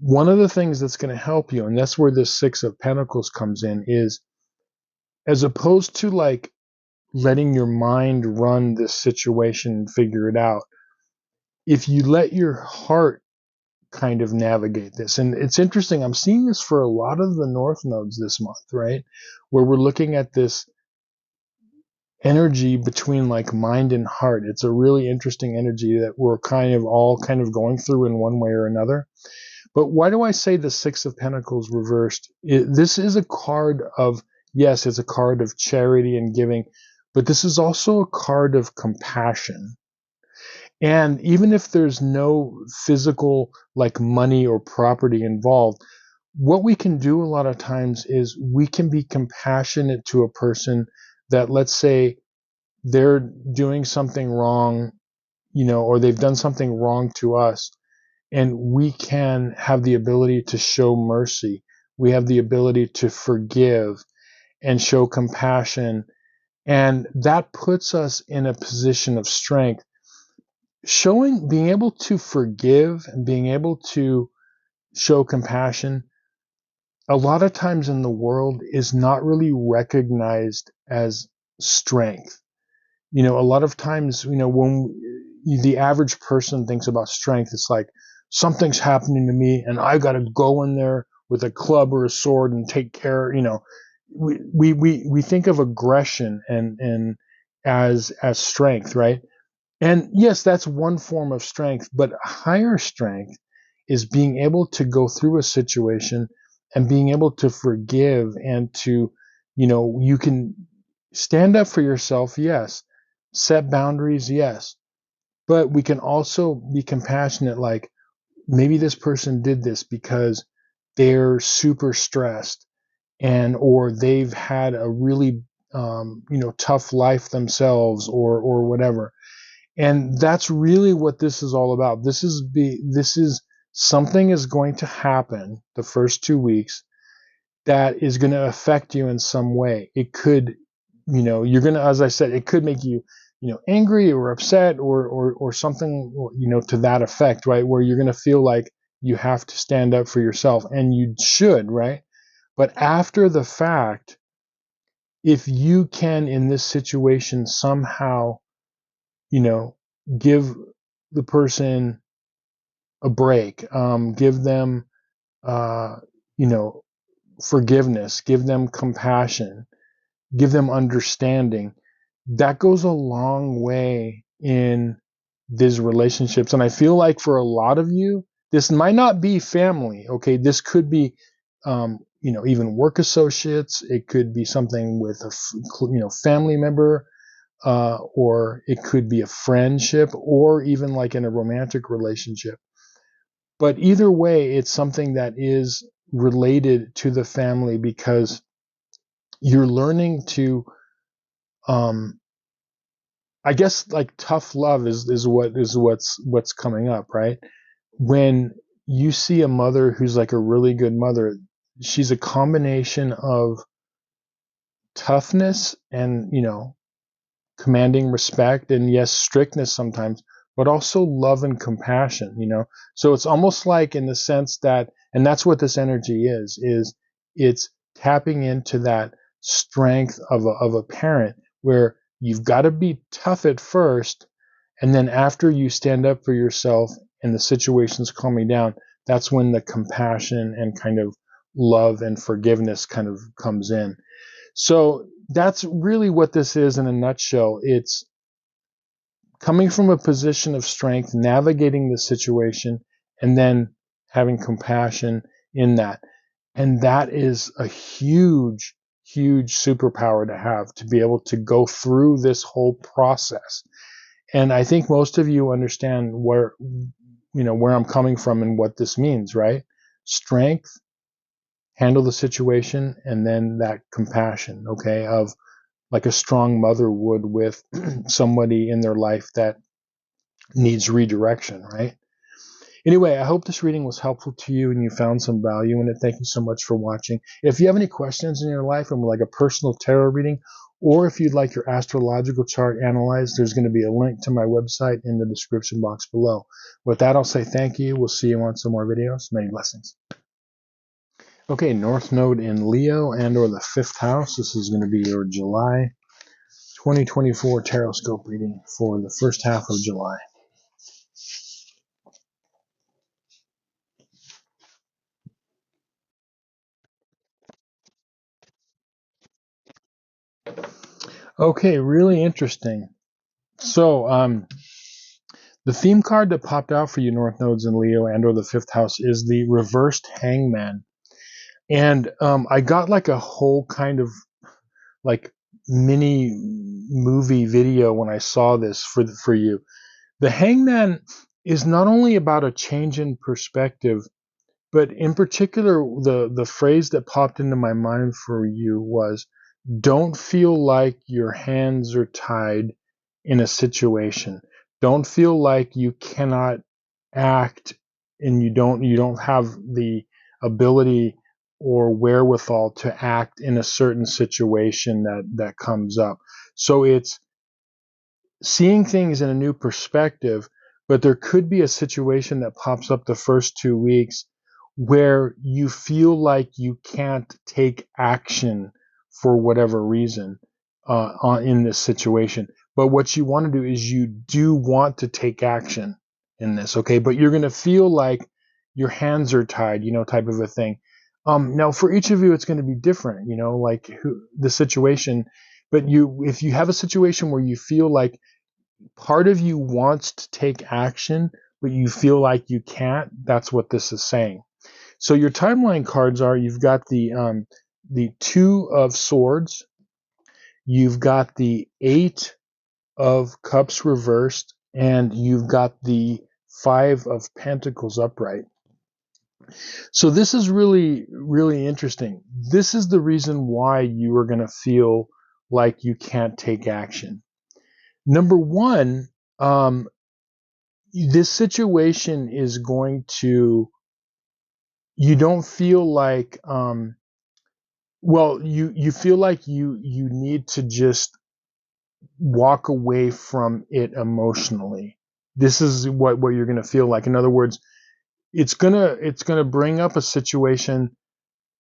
one of the things that's going to help you, and that's where this Six of Pentacles comes in, is as opposed to like letting your mind run this situation and figure it out, if you let your heart kind of navigate this. And it's interesting, I'm seeing this for a lot of the North nodes this month, right? Where we're looking at this energy between like mind and heart. It's a really interesting energy that we're all going through in one way or another. But why do I say the Six of Pentacles reversed? This is a card of, yes, it's a card of charity and giving, but this is also a card of compassion. And even if there's no physical like money or property involved, what we can do a lot of times is we can be compassionate to a person that, let's say, they're doing something wrong, or they've done something wrong to us, and we can have the ability to show mercy. We have the ability to forgive and show compassion. And that puts us in a position of strength. Being able to forgive and being able to show compassion, a lot of times in the world is not really recognized as strength. A lot of times, when the average person thinks about strength, it's like something's happening to me and I got to go in there with a club or a sword and take care. We think of aggression and as strength, right? And yes, that's one form of strength, but higher strength is being able to go through a situation and being able to forgive and to, you can stand up for yourself, yes. Set boundaries, yes. But we can also be compassionate, like maybe this person did this because they're super stressed or they've had a really tough life themselves or whatever. And that's really what this is all about. This is something is going to happen the first 2 weeks that is going to affect you in some way. It could, you're going to, as I said, it could make you, angry or upset or something, to that effect, right? Where you're going to feel like you have to stand up for yourself, and you should, right? But after the fact, if you can, in this situation, somehow, give the person a break, give them, you know, forgiveness, give them compassion, give them understanding, that goes a long way in these relationships. And I feel like for a lot of you, this might not be family. Okay. This could be, even work associates. It could be something with a, family member, or it could be a friendship, or even like in a romantic relationship. But either way, it's something that is related to the family, because you're learning to, I guess, like tough love is what's coming up, right? When you see a mother who's like a really good mother, she's a combination of toughness and, commanding respect, and yes, strictness sometimes, but also love and compassion. So it's almost like, in the sense that, and that's what this energy is it's tapping into that strength of a parent, where you've got to be tough at first, and then after you stand up for yourself and the situation's calming down, that's when the compassion and kind of love and forgiveness kind of comes in. So that's really what this is in a nutshell. It's coming from a position of strength, navigating the situation, and then having compassion in that. And that is a huge, huge superpower to have, to be able to go through this whole process. And I think most of you understand where I'm coming from and what this means, right? Strength, handle the situation, and then that compassion, okay, of like a strong mother would with somebody in their life that needs redirection, right? Anyway, I hope this reading was helpful to you and you found some value in it. Thank you so much for watching. If you have any questions in your life and like a personal tarot reading, or if you'd like your astrological chart analyzed, there's going to be a link to my website in the description box below. With that, I'll say thank you. We'll see you on some more videos. Many blessings. Okay, North Node in Leo and or the 5th house. This is going to be your July 2024 tarot scope reading for the first half of July. Okay, really interesting. So, the theme card that popped out for you, North Nodes in Leo and or the 5th house, is the reversed Hangman. And I got like a whole kind of like mini movie video when I saw this for you. The Hangman is not only about a change in perspective, but in particular, the phrase that popped into my mind for you was, don't feel like your hands are tied in a situation. Don't feel like you cannot act and you don't have the ability or wherewithal to act in a certain situation that comes up. So it's seeing things in a new perspective, but there could be a situation that pops up the first 2 weeks where you feel like you can't take action for whatever reason in this situation. But what you want to do is you do want to take action in this, okay? But you're going to feel like your hands are tied, type of a thing. Now, for each of you, it's going to be different, like the situation. But if you have a situation where you feel like part of you wants to take action, but you feel like you can't, that's what this is saying. So your timeline cards are, you've got the 2 of Swords, you've got the 8 of Cups reversed, and you've got the 5 of Pentacles upright. So this is really, really interesting. This is the reason why you are going to feel like you can't take action. Number one, this situation is going to, you don't feel like, you feel like you need to just walk away from it emotionally. This is what you're going to feel like. In other words, it's gonna bring up a situation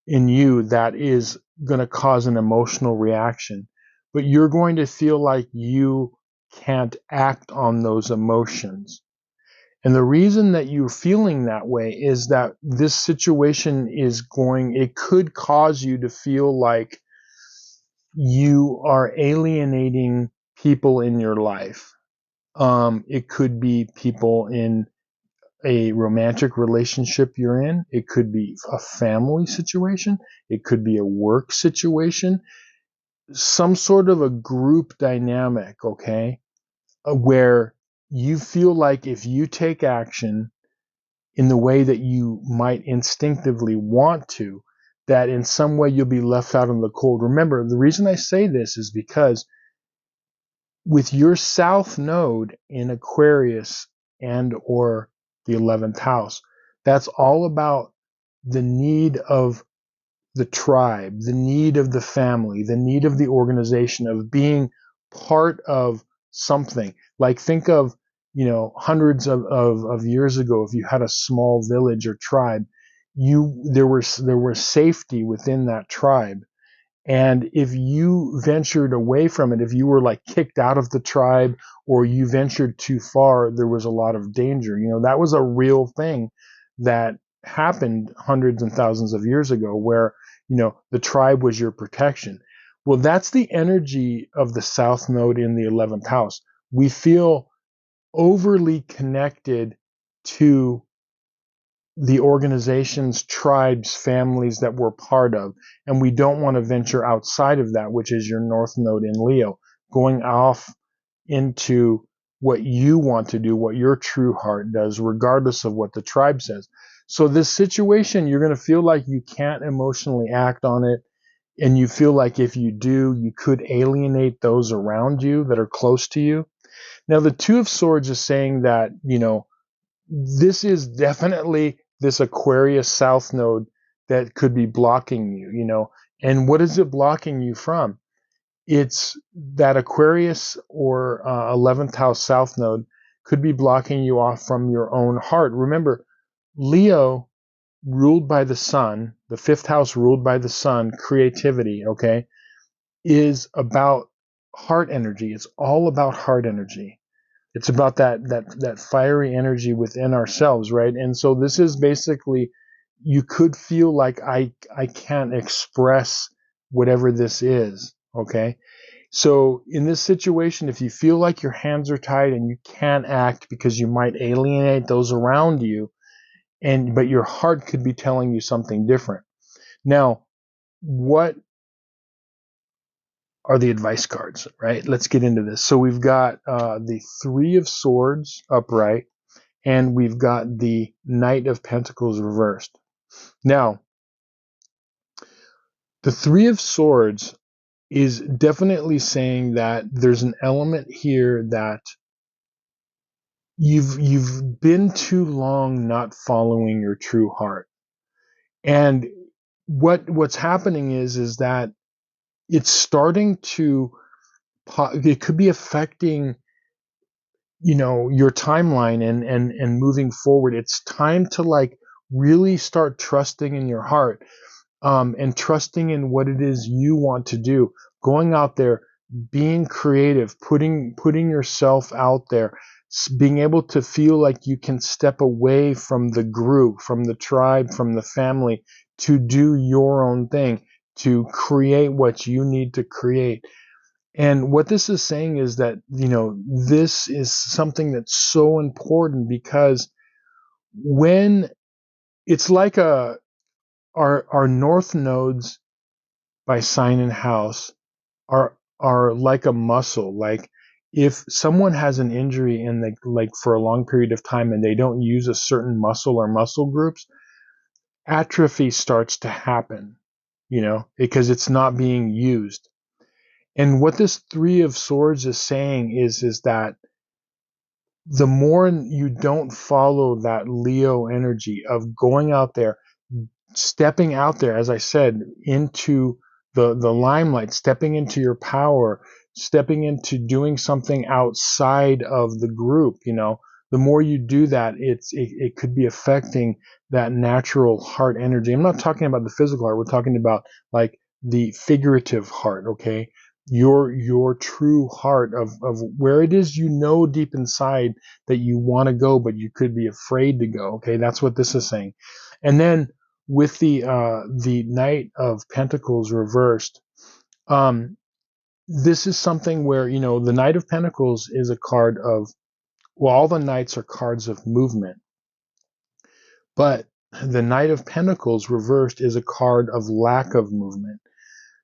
in you that is going to cause an emotional reaction, but you're going to feel like you can't act on those emotions. And the reason that you're feeling that way is that this situation it could cause you to feel like you are alienating people in your life. It could be people in a romantic relationship you're in. It could be a family situation. It could be a work situation, some sort of a group dynamic, okay, where you feel like if you take action in the way that you might instinctively want to, that in some way you'll be left out in the cold. Remember, the reason I say this is because with your South Node in Aquarius and or the 11th house, that's all about the need of the tribe, the need of the family, the need of the organization, of being part of something. Like think of, hundreds of years ago, if you had a small village or tribe, there was safety within that tribe. And if you ventured away from it, if you were like kicked out of the tribe or you ventured too far, there was a lot of danger. That was a real thing that happened hundreds and thousands of years ago where, the tribe was your protection. Well, that's the energy of the South Node in the 11th house. We feel overly connected to the organizations, tribes, families that we're part of. And we don't want to venture outside of that, which is your North Node in Leo, going off into what you want to do, what your true heart does, regardless of what the tribe says. So this situation, you're going to feel like you can't emotionally act on it. And you feel like if you do, you could alienate those around you that are close to you. Now, the 2 of Swords is saying that, this is definitely this Aquarius South Node that could be blocking you, And what is it blocking you from? it's that Aquarius or 11th house south node could be blocking you off from your own heart. Remember, Leo ruled by the sun, the 5th house ruled by the sun, creativity, okay, is about heart energy. It's all about heart energy. It's about that fiery energy within ourselves, right? And so this is basically, you could feel like I can't express whatever this is, okay? So in this situation, if you feel like your hands are tied and you can't act because you might alienate those around you, but your heart could be telling you something different. Now, what are the advice cards, right? Let's get into this. So we've got the Three of Swords upright, and we've got the Knight of Pentacles reversed. Now, the Three of Swords is definitely saying that there's an element here that you've been too long not following your true heart. And what's happening is that it's starting to, it could be affecting, your timeline and moving forward. It's time to like really start trusting in your heart, and trusting in what it is you want to do, going out there, being creative, putting yourself out there, being able to feel like you can step away from the group, from the tribe, from the family, to do your own thing, to create what you need to create. And what this is saying is that, this is something that's so important, because when it's like our north nodes by sign and house are like a muscle. Like if someone has an injury and they, like for a long period of time, and they don't use a certain muscle or muscle groups, atrophy starts to happen, because it's not being used. And what this Three of Swords is saying is that the more you don't follow that Leo energy of going out there, stepping out there, as I said, into the limelight, stepping into your power, stepping into doing something outside of the group, the more you do that, it could be affecting that natural heart energy. I'm not talking about the physical heart. We're talking about like the figurative heart, okay? Your true heart of where it is, deep inside that you want to go, but you could be afraid to go. Okay, that's what this is saying. And then with the Knight of Pentacles reversed, this is something where, the Knight of Pentacles is a card of, well, all the knights are cards of movement, but the Knight of Pentacles reversed is a card of lack of movement.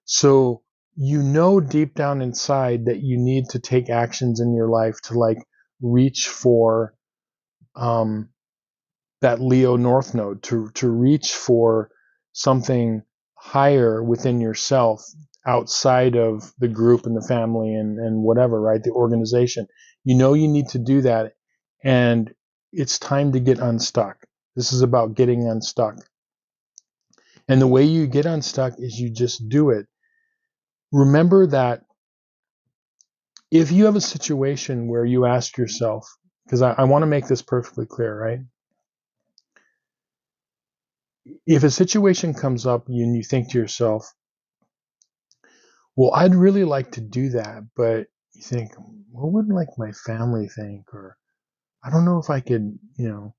So deep down inside that you need to take actions in your life to like reach for that Leo North Node, to reach for something higher within yourself, outside of the group and the family and whatever, right? The organization. You need to do that, and it's time to get unstuck. This is about getting unstuck. And the way you get unstuck is you just do it. Remember that if you have a situation where you ask yourself, because I want to make this perfectly clear, right? If a situation comes up and you think to yourself, well, I'd really like to do that, but you think, what would like my family think? Or I don't know if I could, what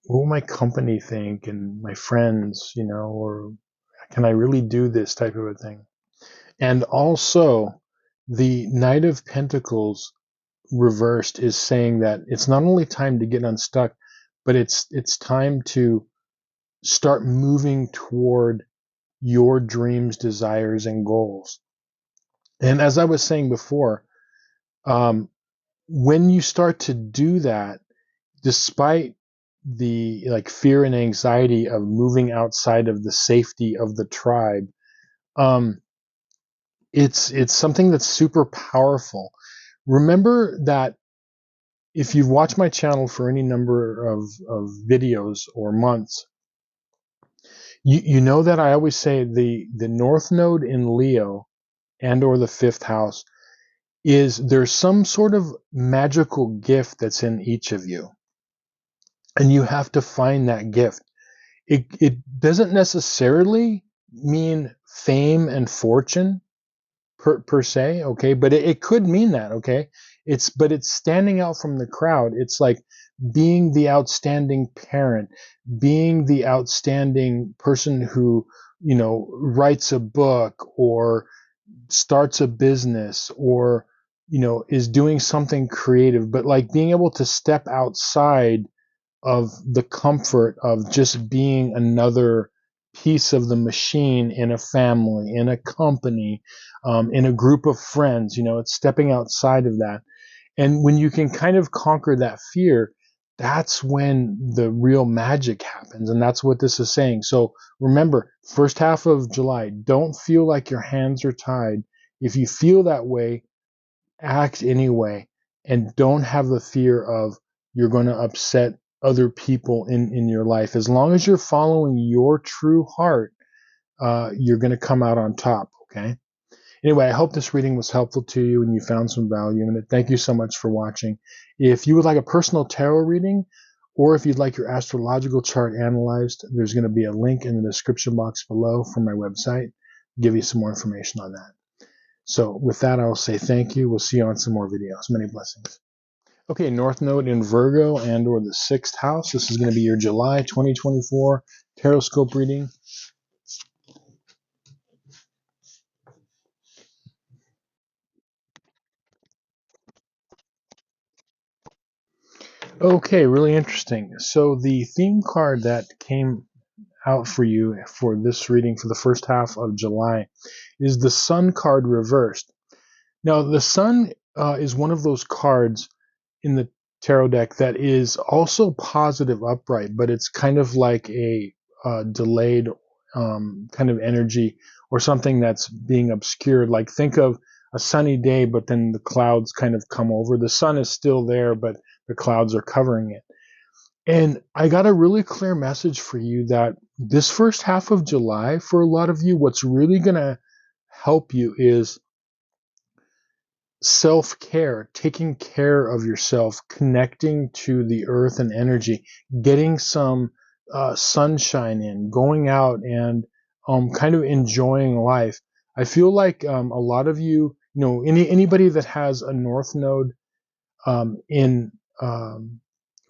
will my company think and my friends, or can I really do this type of a thing? And also, the Knight of Pentacles reversed is saying that it's not only time to get unstuck, but it's time to start moving toward your dreams, desires, and goals. And as I was saying before, when you start to do that, despite the like fear and anxiety of moving outside of the safety of the tribe, it's something that's super powerful. Remember that if you've watched my channel for any number of videos or months, you know that I always say the North Node in Leo and or the fifth house, is there's some sort of magical gift that's in each of you. And you have to find that gift. It doesn't necessarily mean fame and fortune per se, okay? But it could mean that, okay? But it's standing out from the crowd. It's like being the outstanding parent, being the outstanding person who, writes a book or starts a business or, is doing something creative, but like being able to step outside of the comfort of just being another piece of the machine in a family, in a company, in a group of friends. It's stepping outside of that. And when you can kind of conquer that fear, that's when the real magic happens. And that's what this is saying. So remember, first half of July, don't feel like your hands are tied. If you feel that way, act anyway, and don't have the fear of you're going to upset other people in your life. As long as you're following your true heart, you're going to come out on top. Okay. Anyway, I hope this reading was helpful to you and you found some value in it. Thank you so much for watching. If you would like a personal tarot reading, or if you'd like your astrological chart analyzed, there's going to be a link in the description box below from my website. I'll give you some more information on that. So with that, I'll say thank you. We'll see you on some more videos. Many blessings. Okay, North Node in Virgo and or the 6th house. This is going to be your July 2024 Tarot Scope reading. Okay, really interesting. So the theme card that came out for you for this reading for the first half of July is the Sun card reversed. Now, the Sun is one of those cards in the tarot deck that is also positive upright, but it's kind of like a delayed kind of energy or something that's being obscured. Like think of a sunny day, but then the clouds kind of come over. The sun is still there, but the clouds are covering it. And I got a really clear message for you that this first half of July, for a lot of you, what's really going to help you is self-care, taking care of yourself, connecting to the earth and energy, getting some sunshine in, going out and kind of enjoying life. I feel like a lot of you, anybody that has a North Node in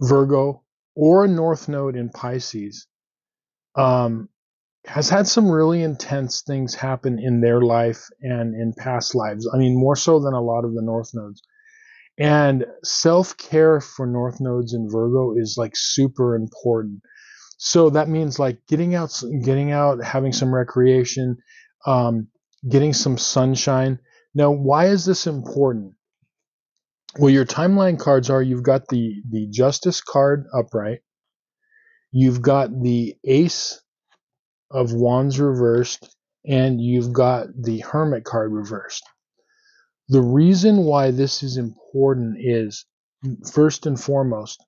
Virgo or a North Node in Pisces um, has had some really intense things happen in their life and in past lives. I mean, more so than a lot of the North Nodes. And self-care for North Nodes in Virgo is like super important. So that means like getting out, having some recreation, um, getting some sunshine. Now, why is this important? Well, your timeline cards are, you've got the Justice card upright. You've got the Ace of Wands reversed, and you've got the Hermit card reversed. The reason why this is important is, first and foremost,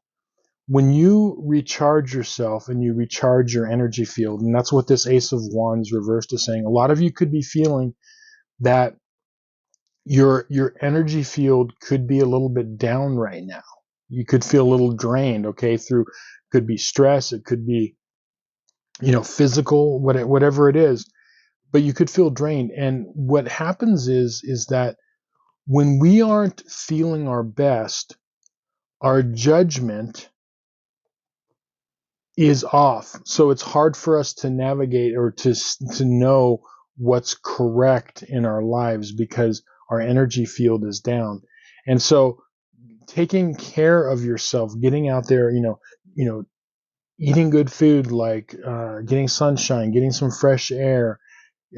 when you recharge yourself and you recharge your energy field, and that's what this Ace of Wands reversed is saying. A lot of you could be feeling that your energy field could be a little bit down right now. You could feel a little drained, okay, could be stress, it could be, physical, whatever it is, but you could feel drained. And what happens is that when we aren't feeling our best, our judgment is off. So it's hard for us to navigate or to know what's correct in our lives because our energy field is down. And so taking care of yourself, getting out there, eating good food, like getting sunshine, getting some fresh air,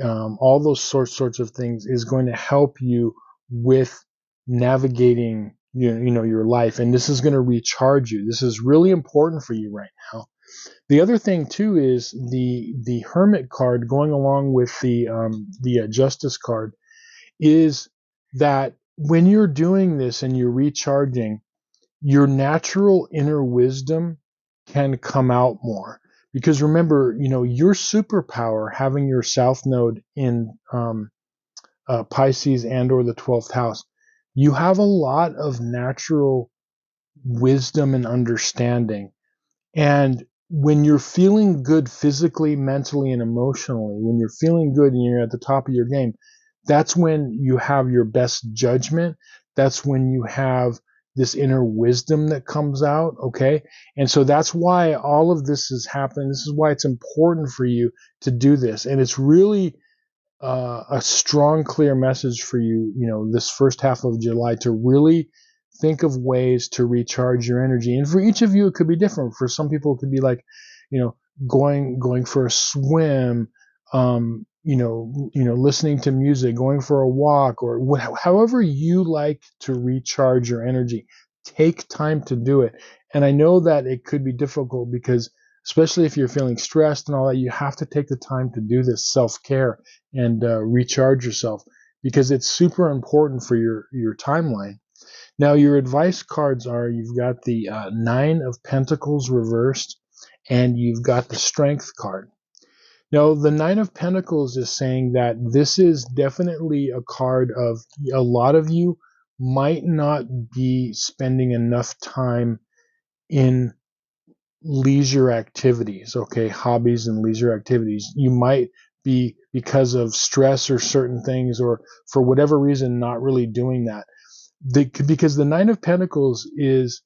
all those sorts of things is going to help you with navigating your life, and this is going to recharge you. This is really important for you right now. The other thing too is the Hermit card going along with the Justice card is that when you're doing this and you're recharging, your natural inner wisdom can come out more. Because remember, your superpower, having your South Node in Pisces and or the 12th house, you have a lot of natural wisdom and understanding. And when you're feeling good physically, mentally, and emotionally, when you're feeling good and you're at the top of your game, that's when you have your best judgment. That's when you have this inner wisdom that comes out. Okay. And so that's why all of this is happening. This is why it's important for you to do this. And it's really a strong, clear message for you, this first half of July, to really think of ways to recharge your energy. And for each of you, it could be different. For some people, it could be like, you know, going for a swim, listening to music, going for a walk, or however you like to recharge your energy. Take time to do it. And I know that it could be difficult because, especially if you're feeling stressed and all that, you have to take the time to do this self-care and recharge yourself, because it's super important for your timeline. Now, your advice cards are, you've got the Nine of Pentacles reversed, and you've got the Strength card. Now, the Nine of Pentacles is saying that this is definitely a card of, a lot of you might not be spending enough time in leisure activities, okay, hobbies and leisure activities. You might be, because of stress or certain things, or for whatever reason, not really doing that. Because the Nine of Pentacles is,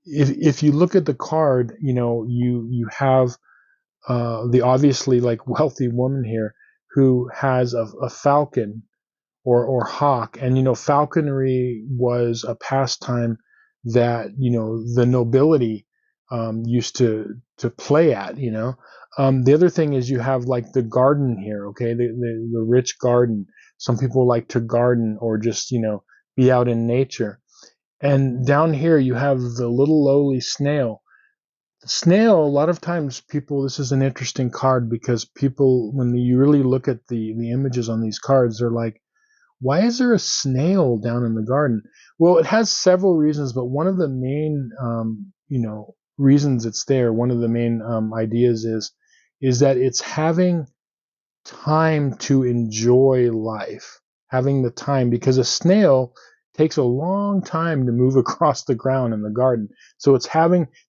if you look at the card, you have the obviously like wealthy woman here who has a falcon or hawk. And falconry was a pastime that the nobility used to play at. The other thing is, you have like the garden here, okay, the rich garden. Some people like to garden, or just be out in nature. And down here you have the little lowly snail. The snail, a lot of times people, this is an interesting card, because people, when you really look at the images on these cards, they're like, why is there a snail down in the garden? Well, it has several reasons, but one of the main, reasons it's there, one of the main ideas is that it's having time to enjoy life, having the time, because a snail takes a long time to move across the ground in the garden. So it's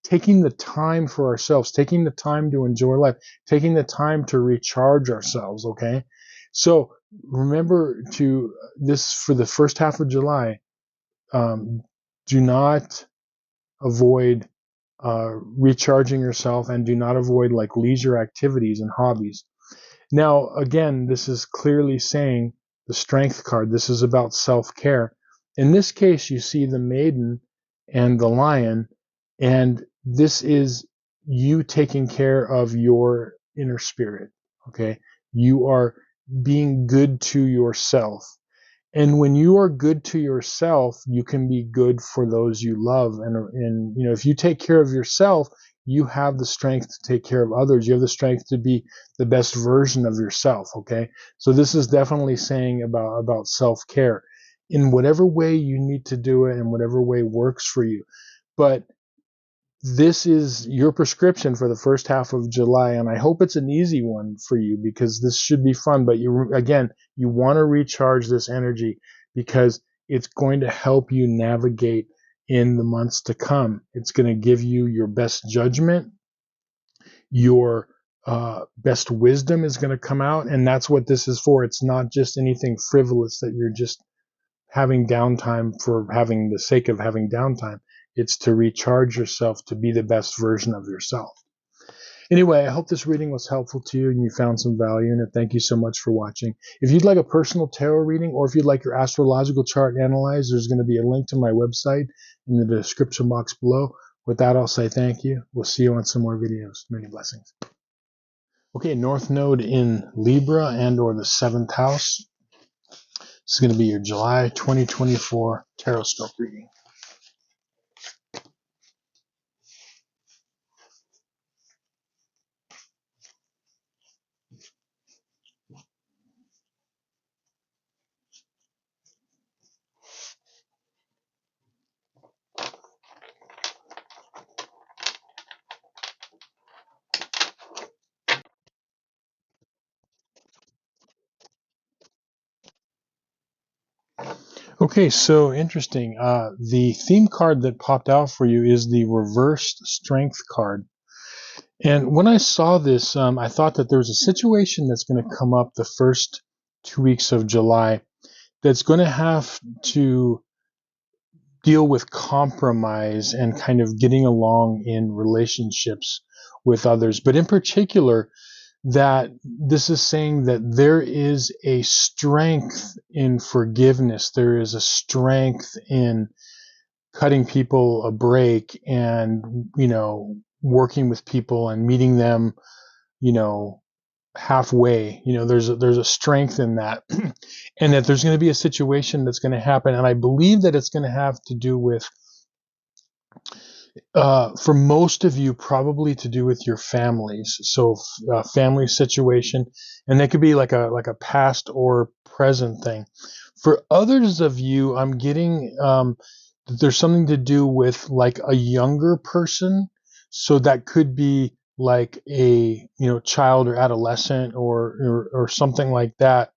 taking the time for ourselves, taking the time to enjoy life, taking the time to recharge ourselves. Okay. So remember to this for the first half of July. Do not avoid recharging yourself, and do not avoid like leisure activities and hobbies. Now, again, this is clearly saying the Strength card. This is about self-care. In this case, you see the maiden and the lion, and this is you taking care of your inner spirit. Okay. You are being good to yourself. And when you are good to yourself, you can be good for those you love. And if you take care of yourself, you have the strength to take care of others. You have the strength to be the best version of yourself. Okay. So this is definitely saying about self-care in whatever way you need to do it, in whatever way works for you. But this is your prescription for the first half of July, and I hope it's an easy one for you, because this should be fun. But you want to recharge this energy, because it's going to help you navigate in the months to come. It's going to give you your best judgment, your best wisdom is going to come out, and that's what this is for. It's not just anything frivolous that you're just having downtime for having the sake of having downtime. It's to recharge yourself, to be the best version of yourself. Anyway, I hope this reading was helpful to you and you found some value in it. Thank you so much for watching. If you'd like a personal tarot reading, or if you'd like your astrological chart analyzed, there's going to be a link to my website in the description box below. With that, I'll say thank you. We'll see you on some more videos. Many blessings. Okay, North Node in Libra and or the 7th house. This is going to be your July 2024 tarot scope reading. Okay, so interesting. The theme card that popped out for you is the reversed strength card. And when I saw this, I thought that there was a situation that's going to come up the first 2 weeks of July that's going to have to deal with compromise and kind of getting along in relationships with others. But in particular, that this is saying that there is a strength in forgiveness. There is a strength in cutting people a break and, working with people and meeting them, you know, halfway. There's a strength in that. And that there's going to be a situation that's going to happen. And I believe that it's going to have to do with, for most of you, probably to do with your families. So, family situation, and that could be like a past or present thing. For others of you, I'm getting that there's something to do with like a younger person. So that could be like a child or adolescent or something like that.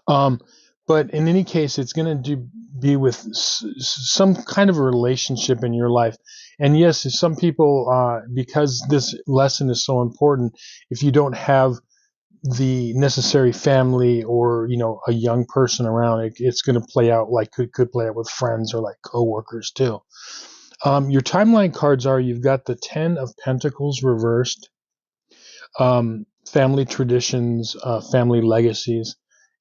Um, but in any case, it's going to be with some kind of a relationship in your life. And yes, some people, because this lesson is so important, if you don't have the necessary family or a young person around, it's going to play out like could play out with friends or like coworkers too. Your timeline cards are: you've got the Ten of Pentacles reversed, family traditions, family legacies,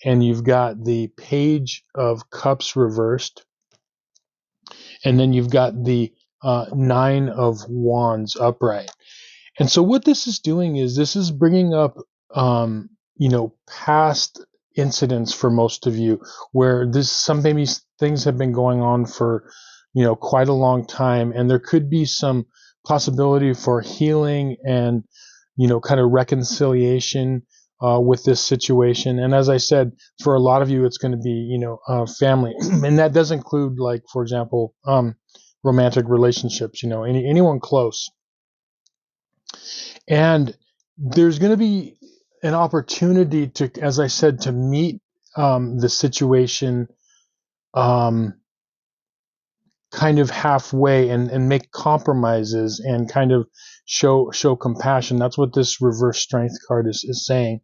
and you've got the Page of Cups reversed, and then you've got the Nine of Wands upright. And so what this is doing is this is bringing up, past incidents for most of you where maybe things have been going on for, quite a long time, and there could be some possibility for healing and, kind of reconciliation with this situation. And as I said, for a lot of you, it's going to be, family, and that does include, like, for example, romantic relationships, anyone close. And there's going to be an opportunity to, as I said, to meet the situation um, kind of halfway and make compromises and kind of show compassion. That's what this reverse strength card is saying.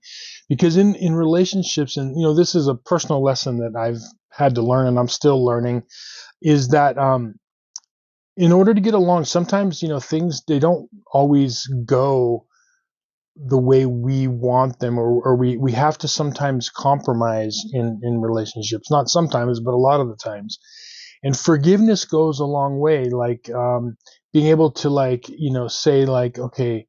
Because in relationships, and this is a personal lesson that I've had to learn and I'm still learning, is that in order to get along, sometimes things, they don't always go the way we want them, or we have to sometimes compromise in relationships. Not sometimes, but a lot of the times. And forgiveness goes a long way. Like, being able to, like, say, like, okay,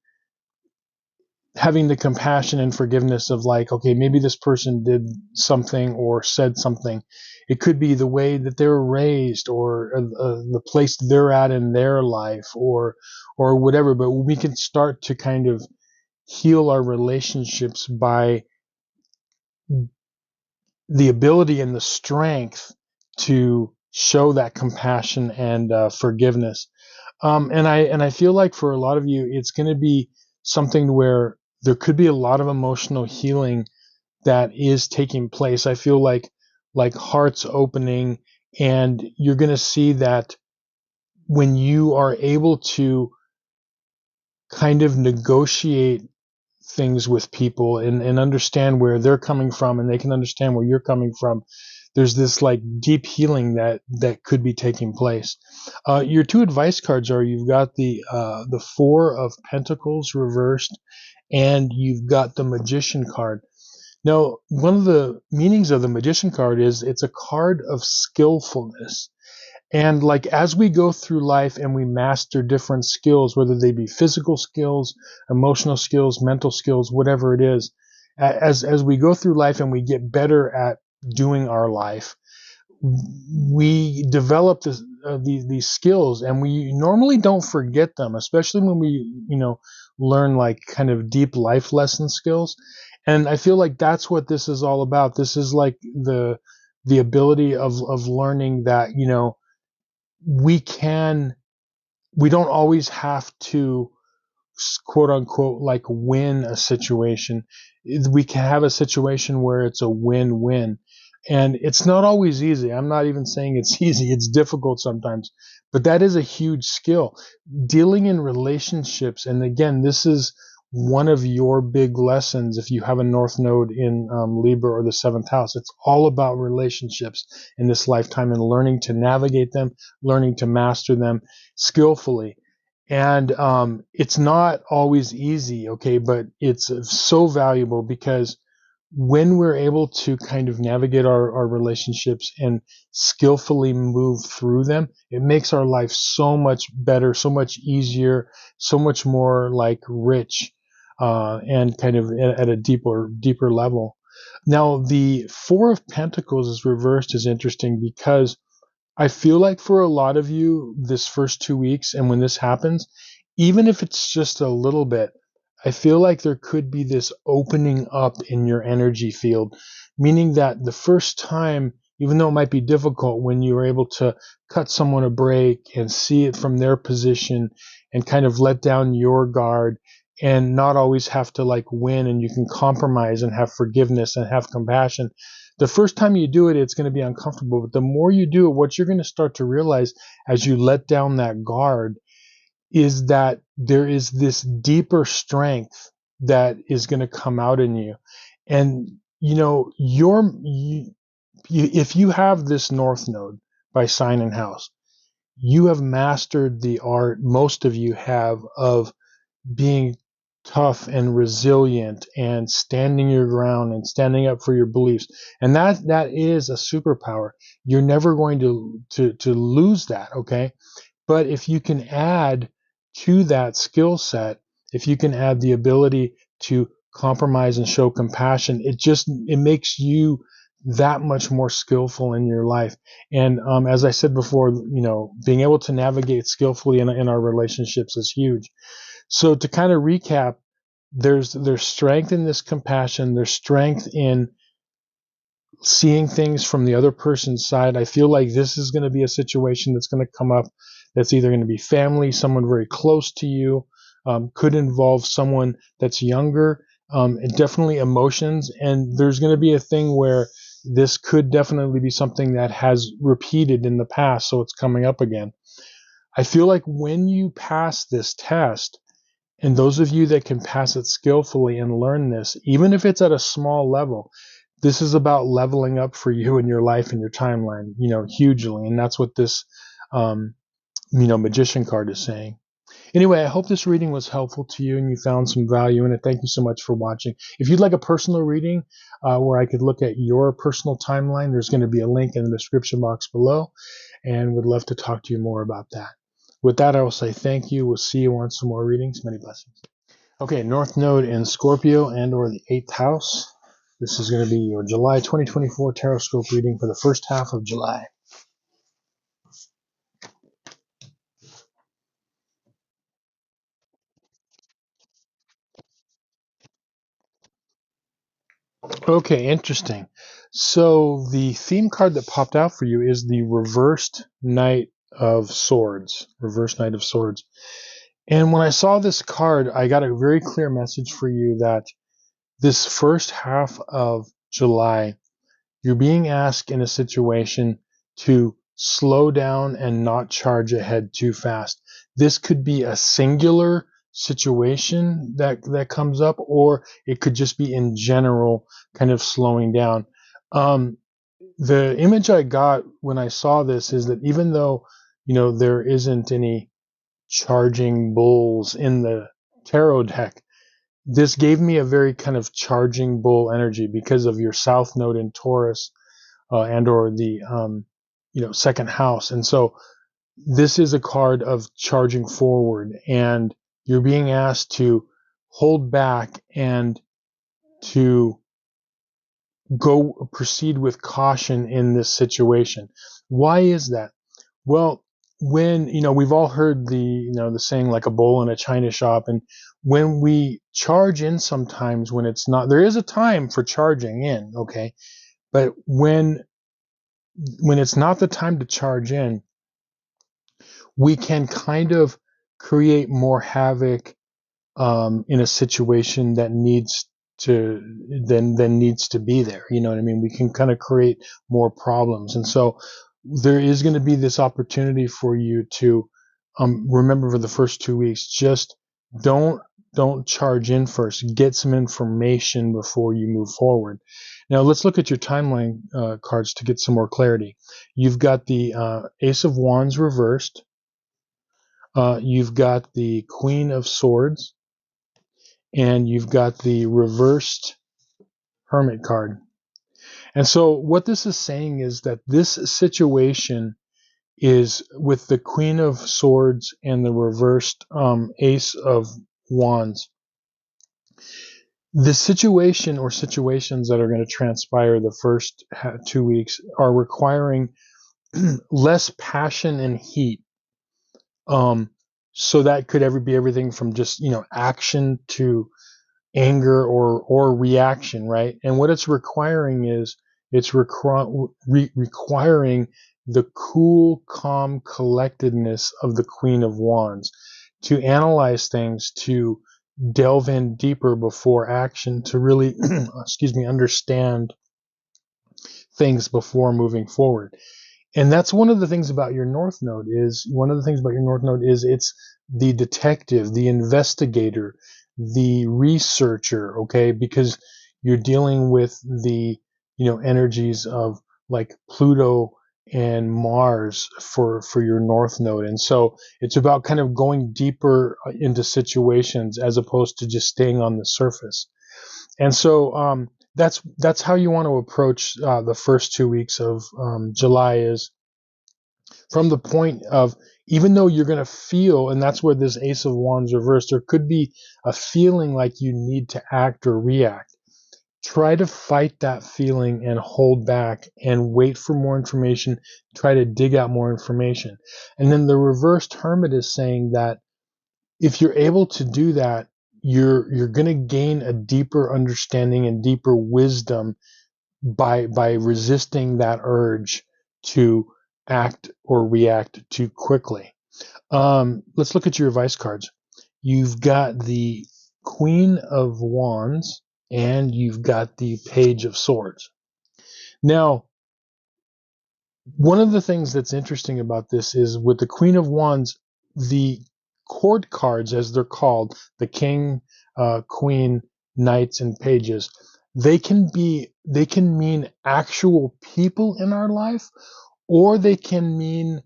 having the compassion and forgiveness of, like, okay, maybe this person did something or said something. It could be the way that they were raised, or the place they're at in their life, or whatever. But we can start to kind of heal our relationships by the ability and the strength to show that compassion and forgiveness. And I feel like for a lot of you, it's going to be something where there could be a lot of emotional healing that is taking place. I feel like hearts opening, and you're going to see that when you are able to kind of negotiate things with people and understand where they're coming from, and they can understand where you're coming from, there's this like deep healing that could be taking place. Your two advice cards are: you've got the Four of Pentacles reversed, and you've got the Magician card. Now, one of the meanings of the Magician card is it's a card of skillfulness. And like, as we go through life and we master different skills, whether they be physical skills, emotional skills, mental skills, whatever it is, as we go through life and we get better at doing our life, we develop these skills, and we normally don't forget them, especially when we learn like kind of deep life lesson skills. And I feel like that's what this is all about. This is like the ability of learning that we don't always have to, quote unquote, like, win a situation. We can have a situation where it's a win-win. And it's not always easy. I'm not even saying it's easy. It's difficult sometimes, but that is a huge skill. Dealing in relationships. And again, this is one of your big lessons if you have a North Node in Libra or the seventh house. It's all about relationships in this lifetime and learning to navigate them, learning to master them skillfully. And it's not always easy, okay, but it's so valuable because when we're able to kind of navigate our relationships and skillfully move through them, it makes our life so much better, so much easier, so much more like rich, and kind of at a deeper level. Now, the Four of Pentacles is reversed is interesting because I feel like for a lot of you, this first 2 weeks, and when this happens, even if it's just a little bit, I feel like there could be this opening up in your energy field, meaning that the first time, even though it might be difficult, when you are able to cut someone a break and see it from their position and kind of let down your guard and not always have to like win, and you can compromise and have forgiveness and have compassion. The first time you do it, it's going to be uncomfortable, but the more you do it, what you're going to start to realize as you let down that guard is that there is this deeper strength that is going to come out in you. And, you know, if you have this North Node by sign and house, you have mastered the art, most of you have, of being tough and resilient and standing your ground and standing up for your beliefs. And that is a superpower. You're never going to lose that, okay? But if you can add to that skill set, if you can add the ability to compromise and show compassion, it makes you that much more skillful in your life. And as I said before, you know, being able to navigate skillfully in our relationships is huge. So to kind of recap, there's strength in this compassion. There's strength in seeing things from the other person's side. I feel like this is going to be a situation that's going to come up that's either going to be family, someone very close to you, could involve someone that's younger, and definitely emotions. And there's going to be a thing where this could definitely be something that has repeated in the past, so it's coming up again. I feel like when you pass this test, and those of you that can pass it skillfully and learn this, even if it's at a small level, this is about leveling up for you in your life and your timeline, you know, hugely. And that's what this, magician card is saying. Anyway, I hope this reading was helpful to you and you found some value in it. Thank you so much for watching. If you'd like a personal reading where I could look at your personal timeline, there's going to be a link in the description box below, and would love to talk to you more about that. With that, I will say thank you. We'll see you on some more readings. Many blessings. Okay, North Node in Scorpio and or the 8th house. This is going to be your July 2024 Tarot Scope reading for the first half of July. Okay, interesting. So the theme card that popped out for you is the reversed Knight of Swords. Reversed Knight of Swords. And when I saw this card, I got a very clear message for you that this first half of July, you're being asked in a situation to slow down and not charge ahead too fast. This could be a singular situation that comes up, or it could just be in general kind of slowing down. The image I got when I saw this is that even though, you know, there isn't any charging bulls in the tarot deck, this gave me a very kind of charging bull energy because of your south node in Taurus, and or the second house. And so this is a card of charging forward, and you're being asked to hold back and to go proceed with caution in this situation. Why is that? Well, when, we've all heard the saying, like a bull in a china shop. And when we charge in, sometimes when it's not, there is a time for charging in, okay? But when it's not the time to charge in, we can kind of create more havoc in a situation that needs than needs to be there. You know what I mean? We can kind of create more problems. And so there is going to be this opportunity for you to remember for the first 2 weeks, just don't don't charge in first. Get some information before you move forward. Now let's look at your timeline cards to get some more clarity. You've got the Ace of Wands reversed. You've got the Queen of Swords, and you've got the reversed Hermit card. And so what this is saying is that this situation is with the Queen of Swords and the reversed Ace of Wands. The situation or situations that are going to transpire the first 2 weeks are requiring less passion and heat. So that could be everything from just, action to anger or reaction, right? And what it's requiring is it's requiring the cool, calm collectedness of the Queen of Wands to analyze things, to delve in deeper before action, to really, understand things before moving forward. And that's one of the things about your North Node is it's the detective, the investigator, the researcher, okay? Because you're dealing with the, energies of like Pluto and Mars for your North Node. And so it's about kind of going deeper into situations as opposed to just staying on the surface. And so that's how you want to approach the first 2 weeks of July, is from the point of, even though you're going to feel, and that's where this Ace of Wands reversed, there could be a feeling like you need to act or react. Try to fight that feeling and hold back and wait for more information. Try to dig out more information. And then the reversed Hermit is saying that if you're able to do that, you're going to gain a deeper understanding and deeper wisdom by resisting that urge to act or react too quickly. Let's look at your advice cards. You've got the Queen of Wands and you've got the Page of Swords. Now, one of the things that's interesting about this is with the Queen of Wands, the court cards, as they're called, the King, Queen, Knights, and Pages, they can mean actual people in our life, or they can mean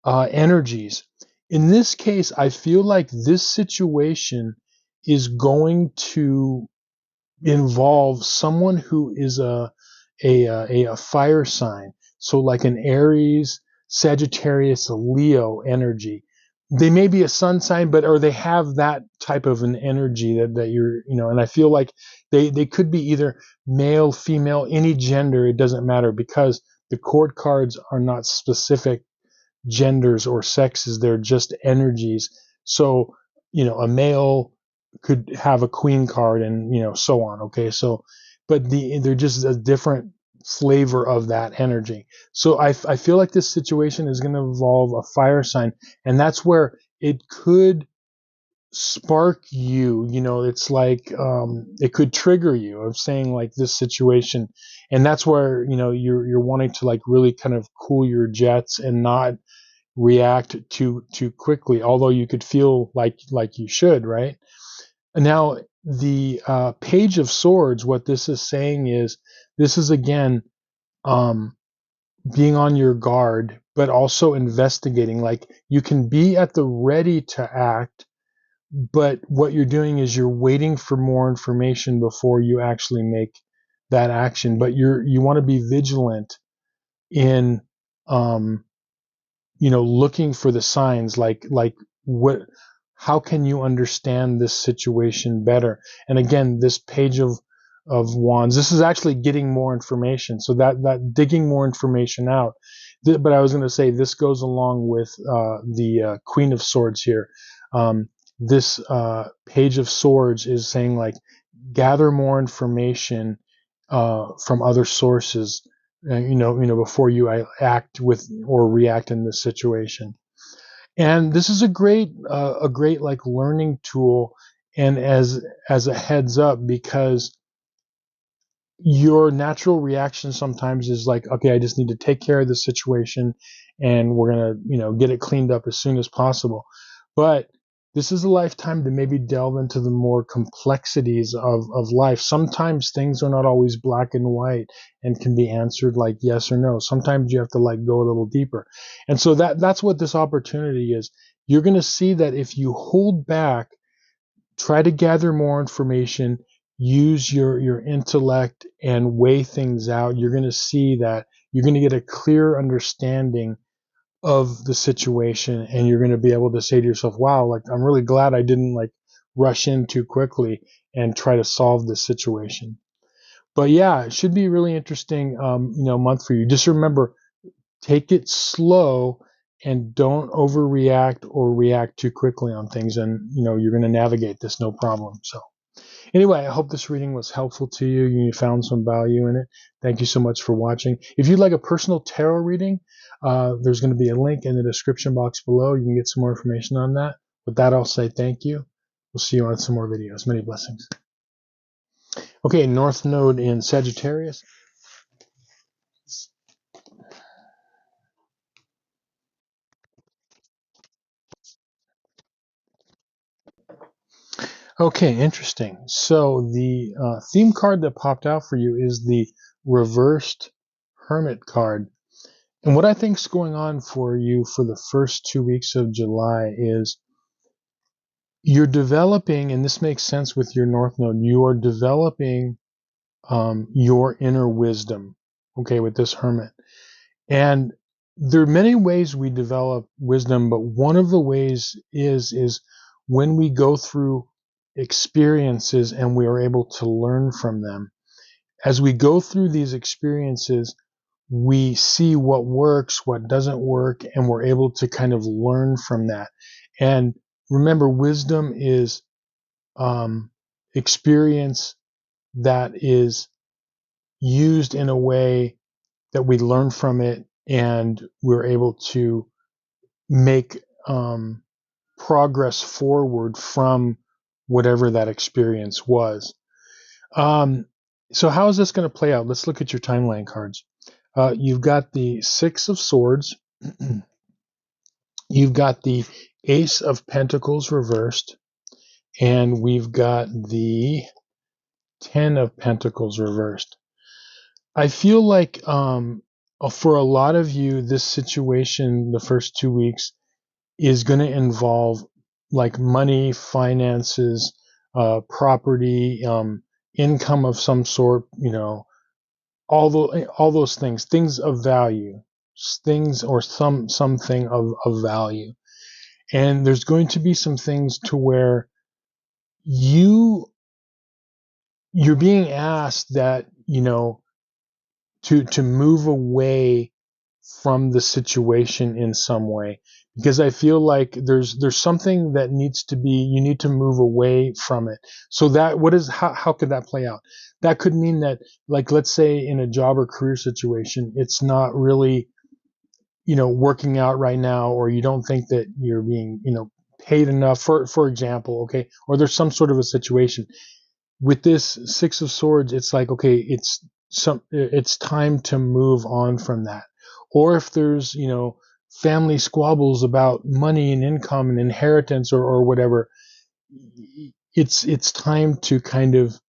energies. In this case, I feel like this situation is going to involve someone who is a fire sign. So like an Aries, Sagittarius, a Leo energy. They may be a sun sign, or they have that type of an energy that you're, and I feel like they could be either male, female, any gender, it doesn't matter, because the court cards are not specific genders or sexes, they're just energies. So, a male could have a queen card and, so on. Okay. So, but they're just a different flavor of that energy. So I feel like this situation is going to involve a fire sign, and that's where it could spark you, it's like, it could trigger you of saying like this situation. And that's where, you're wanting to like really kind of cool your jets and not react too quickly, although you could feel like you should, right? Now, the Page of Swords, what this is saying is, this is again being on your guard, but also investigating. Like, you can be at the ready to act, but what you're doing is you're waiting for more information before you actually make that action. But you want to be vigilant in looking for the signs, like how can you understand this situation better? And again, this Page of Wands, this is actually getting more information. So that digging more information out. But I was going to say, this goes along with the Queen of Swords here. This Page of Swords is saying like, gather more information from other sources, before you act with or react in this situation. And this is a great like learning tool, and as a heads up, because your natural reaction sometimes is like, okay, I just need to take care of the situation and we're going to, get it cleaned up as soon as possible. But this is a lifetime to maybe delve into the more complexities of life. Sometimes things are not always black and white and can be answered like yes or no. Sometimes you have to like go a little deeper. And so that's what this opportunity is. You're going to see that if you hold back, try to gather more information, use your intellect and weigh things out, you're going to see that you're going to get a clear understanding of the situation, and you're going to be able to say to yourself, wow, like I'm really glad I didn't like rush in too quickly and try to solve this situation. But yeah, it should be a really interesting month for you. Just remember, take it slow and don't overreact or react too quickly on things, and you're going to navigate this no problem. So anyway, I hope this reading was helpful to you. You found some value in it. Thank you so much for watching. If you'd like a personal tarot reading, there's going to be a link in the description box below. You can get some more information on that. With that, I'll say thank you. We'll see you on some more videos. Many blessings. Okay, North Node in Sagittarius. Okay, interesting. So the theme card that popped out for you is the reversed Hermit card. And what I think is going on for you for the first 2 weeks of July is you're developing, and this makes sense with your North Node, you are developing your inner wisdom, okay, with this Hermit. And there are many ways we develop wisdom, but one of the ways is when we go through experiences and we are able to learn from them. As we go through these experiences, we see what works, what doesn't work, and we're able to kind of learn from that. And remember, wisdom is experience that is used in a way that we learn from it and we're able to make progress forward from whatever that experience was. So how is this going to play out? Let's look at your timeline cards. You've got the Six of Swords. You've got the Ace of Pentacles reversed. And we've got the Ten of Pentacles reversed. I feel like for a lot of you, this situation, the first 2 weeks, is going to involve like money, finances, property, income of some sort, all those things of value, things or something of value. And there's going to be some things to where you're being asked that, to move away from the situation in some way, because I feel like there's something that you need to move away from it. So that how could that play out? That could mean that, like, let's say in a job or career situation, it's not really, working out right now, or you don't think that you're being, paid enough, for example, okay, or there's some sort of a situation. With this Six of Swords, it's like, okay, it's time to move on from that. Or if there's, family squabbles about money and income and inheritance or whatever, it's time to kind of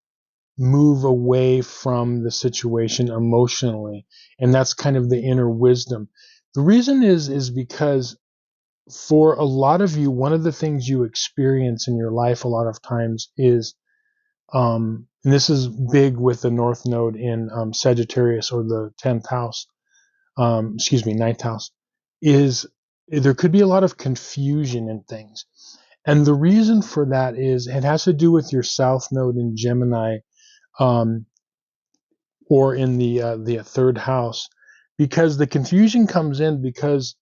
move away from the situation emotionally. And that's kind of the inner wisdom. The reason is because for a lot of you, one of the things you experience in your life a lot of times is, and this is big with the North Node in Sagittarius, or the 10th house, ninth house, is there could be a lot of confusion in things. And the reason for that is it has to do with your South Node in Gemini, or in the third house, because the confusion comes in because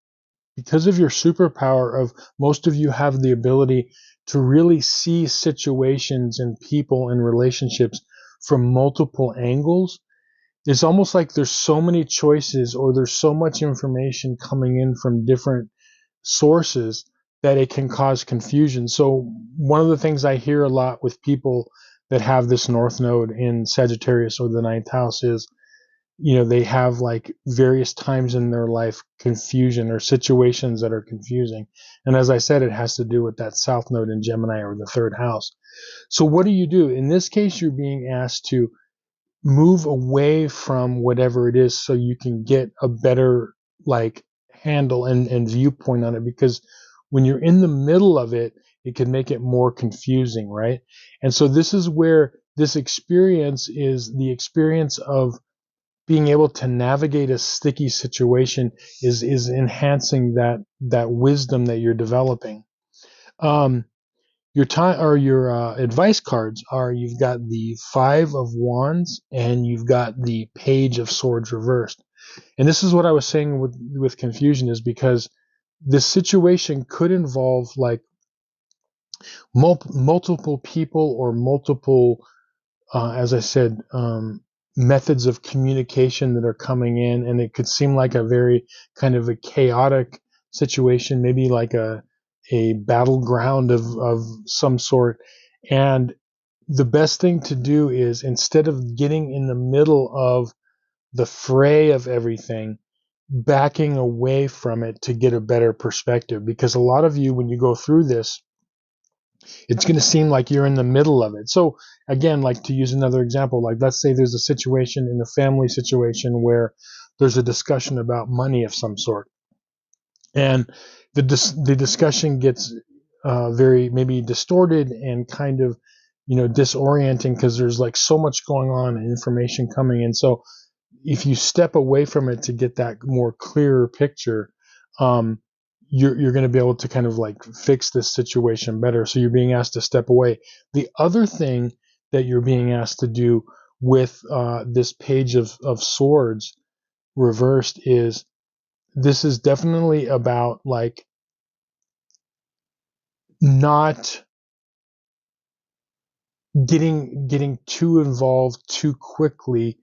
of your superpower of most of you have the ability to really see situations and people and relationships from multiple angles. It's almost like there's so many choices, or there's so much information coming in from different sources that it can cause confusion. So one of the things I hear a lot with people that have this north node in Sagittarius or the ninth house is, they have like various times in their life confusion or situations that are confusing. And as I said, it has to do with that south node in Gemini or the third house. So what do? In this case, you're being asked to move away from whatever it is so you can get a better like handle and viewpoint on it, because when you're in the middle of it, it can make it more confusing, right? And so this is where this experience is the experience of being able to navigate a sticky situation is enhancing that wisdom that you're developing. Your time or your advice cards are, you've got the Five of Wands and you've got the Page of Swords reversed. And this is what I was saying with confusion, is because this situation could involve like multiple people or multiple, as I said, methods of communication that are coming in, and it could seem like a very kind of a chaotic situation, maybe like a battleground of some sort. And the best thing to do is, instead of getting in the middle of the fray of everything, backing away from it to get a better perspective. Because a lot of you, when you go through this, it's going to seem like you're in the middle of it. So again, like, to use another example, like let's say there's a situation in a family situation where there's a discussion about money of some sort, and the discussion gets very maybe distorted and kind of disorienting, because there's like so much going on and information coming in. So if you step away from it to get that more clearer picture, you're going to be able to kind of like fix this situation better. So you're being asked to step away. The other thing that you're being asked to do with this Page of Swords reversed is, this is definitely about like not getting too involved too quickly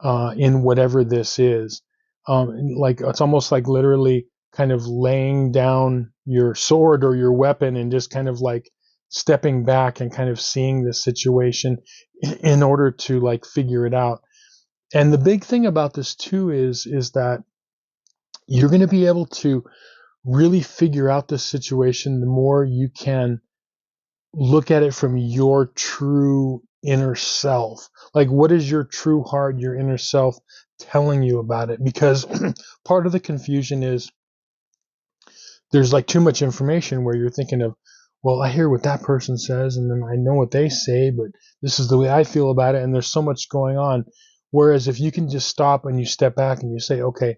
in whatever this is. Like, it's almost like literally kind of laying down your sword or your weapon and just kind of like stepping back and kind of seeing the situation in order to like figure it out. And the big thing about this too is that you're going to be able to really figure out this situation the more you can look at it from your true inner self. Like, what is your true heart, your inner self telling you about it? Because part of the confusion is there's like too much information where you're thinking of, well, I hear what that person says and then I know what they say, but this is the way I feel about it. And there's so much going on. Whereas if you can just stop and you step back and you say, okay,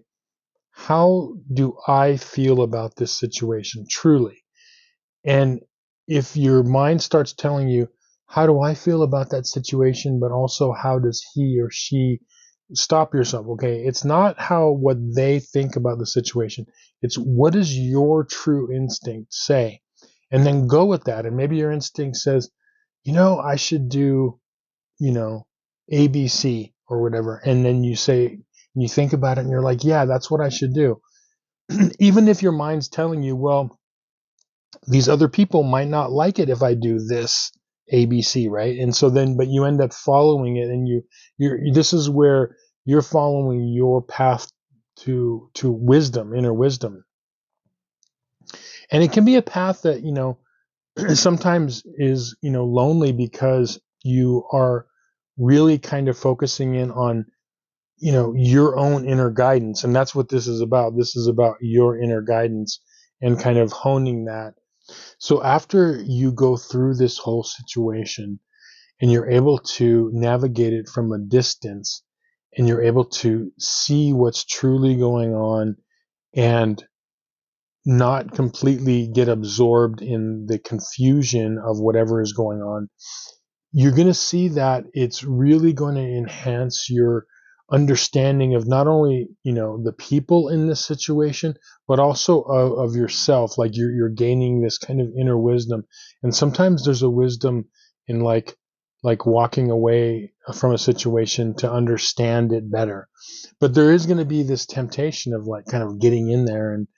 how do I feel about this situation truly? And if your mind starts telling you, how do I feel about that situation, but also how does he or she, stop yourself. Okay, it's not what they think about the situation. It's what does your true instinct say? And then go with that. And maybe your instinct says, I should do, ABC or whatever. And then you think about it and you're like, yeah, that's what I should do. Even if your mind's telling you, well, these other people might not like it if I do this ABC, right? And so then, but you end up following it, and this is where you're following your path to wisdom, inner wisdom. And it can be a path that, sometimes is, lonely, because you are really kind of focusing in on, your own inner guidance. And that's what this is about. This is about your inner guidance and kind of honing that. So after you go through this whole situation and you're able to navigate it from a distance, and you're able to see what's truly going on and not completely get absorbed in the confusion of whatever is going on, you're going to see that it's really going to enhance your understanding of not only, the people in this situation, but also of yourself. Like, you're gaining this kind of inner wisdom. And sometimes there's a wisdom in like walking away from a situation to understand it better. But there is going to be this temptation of like kind of getting in there and,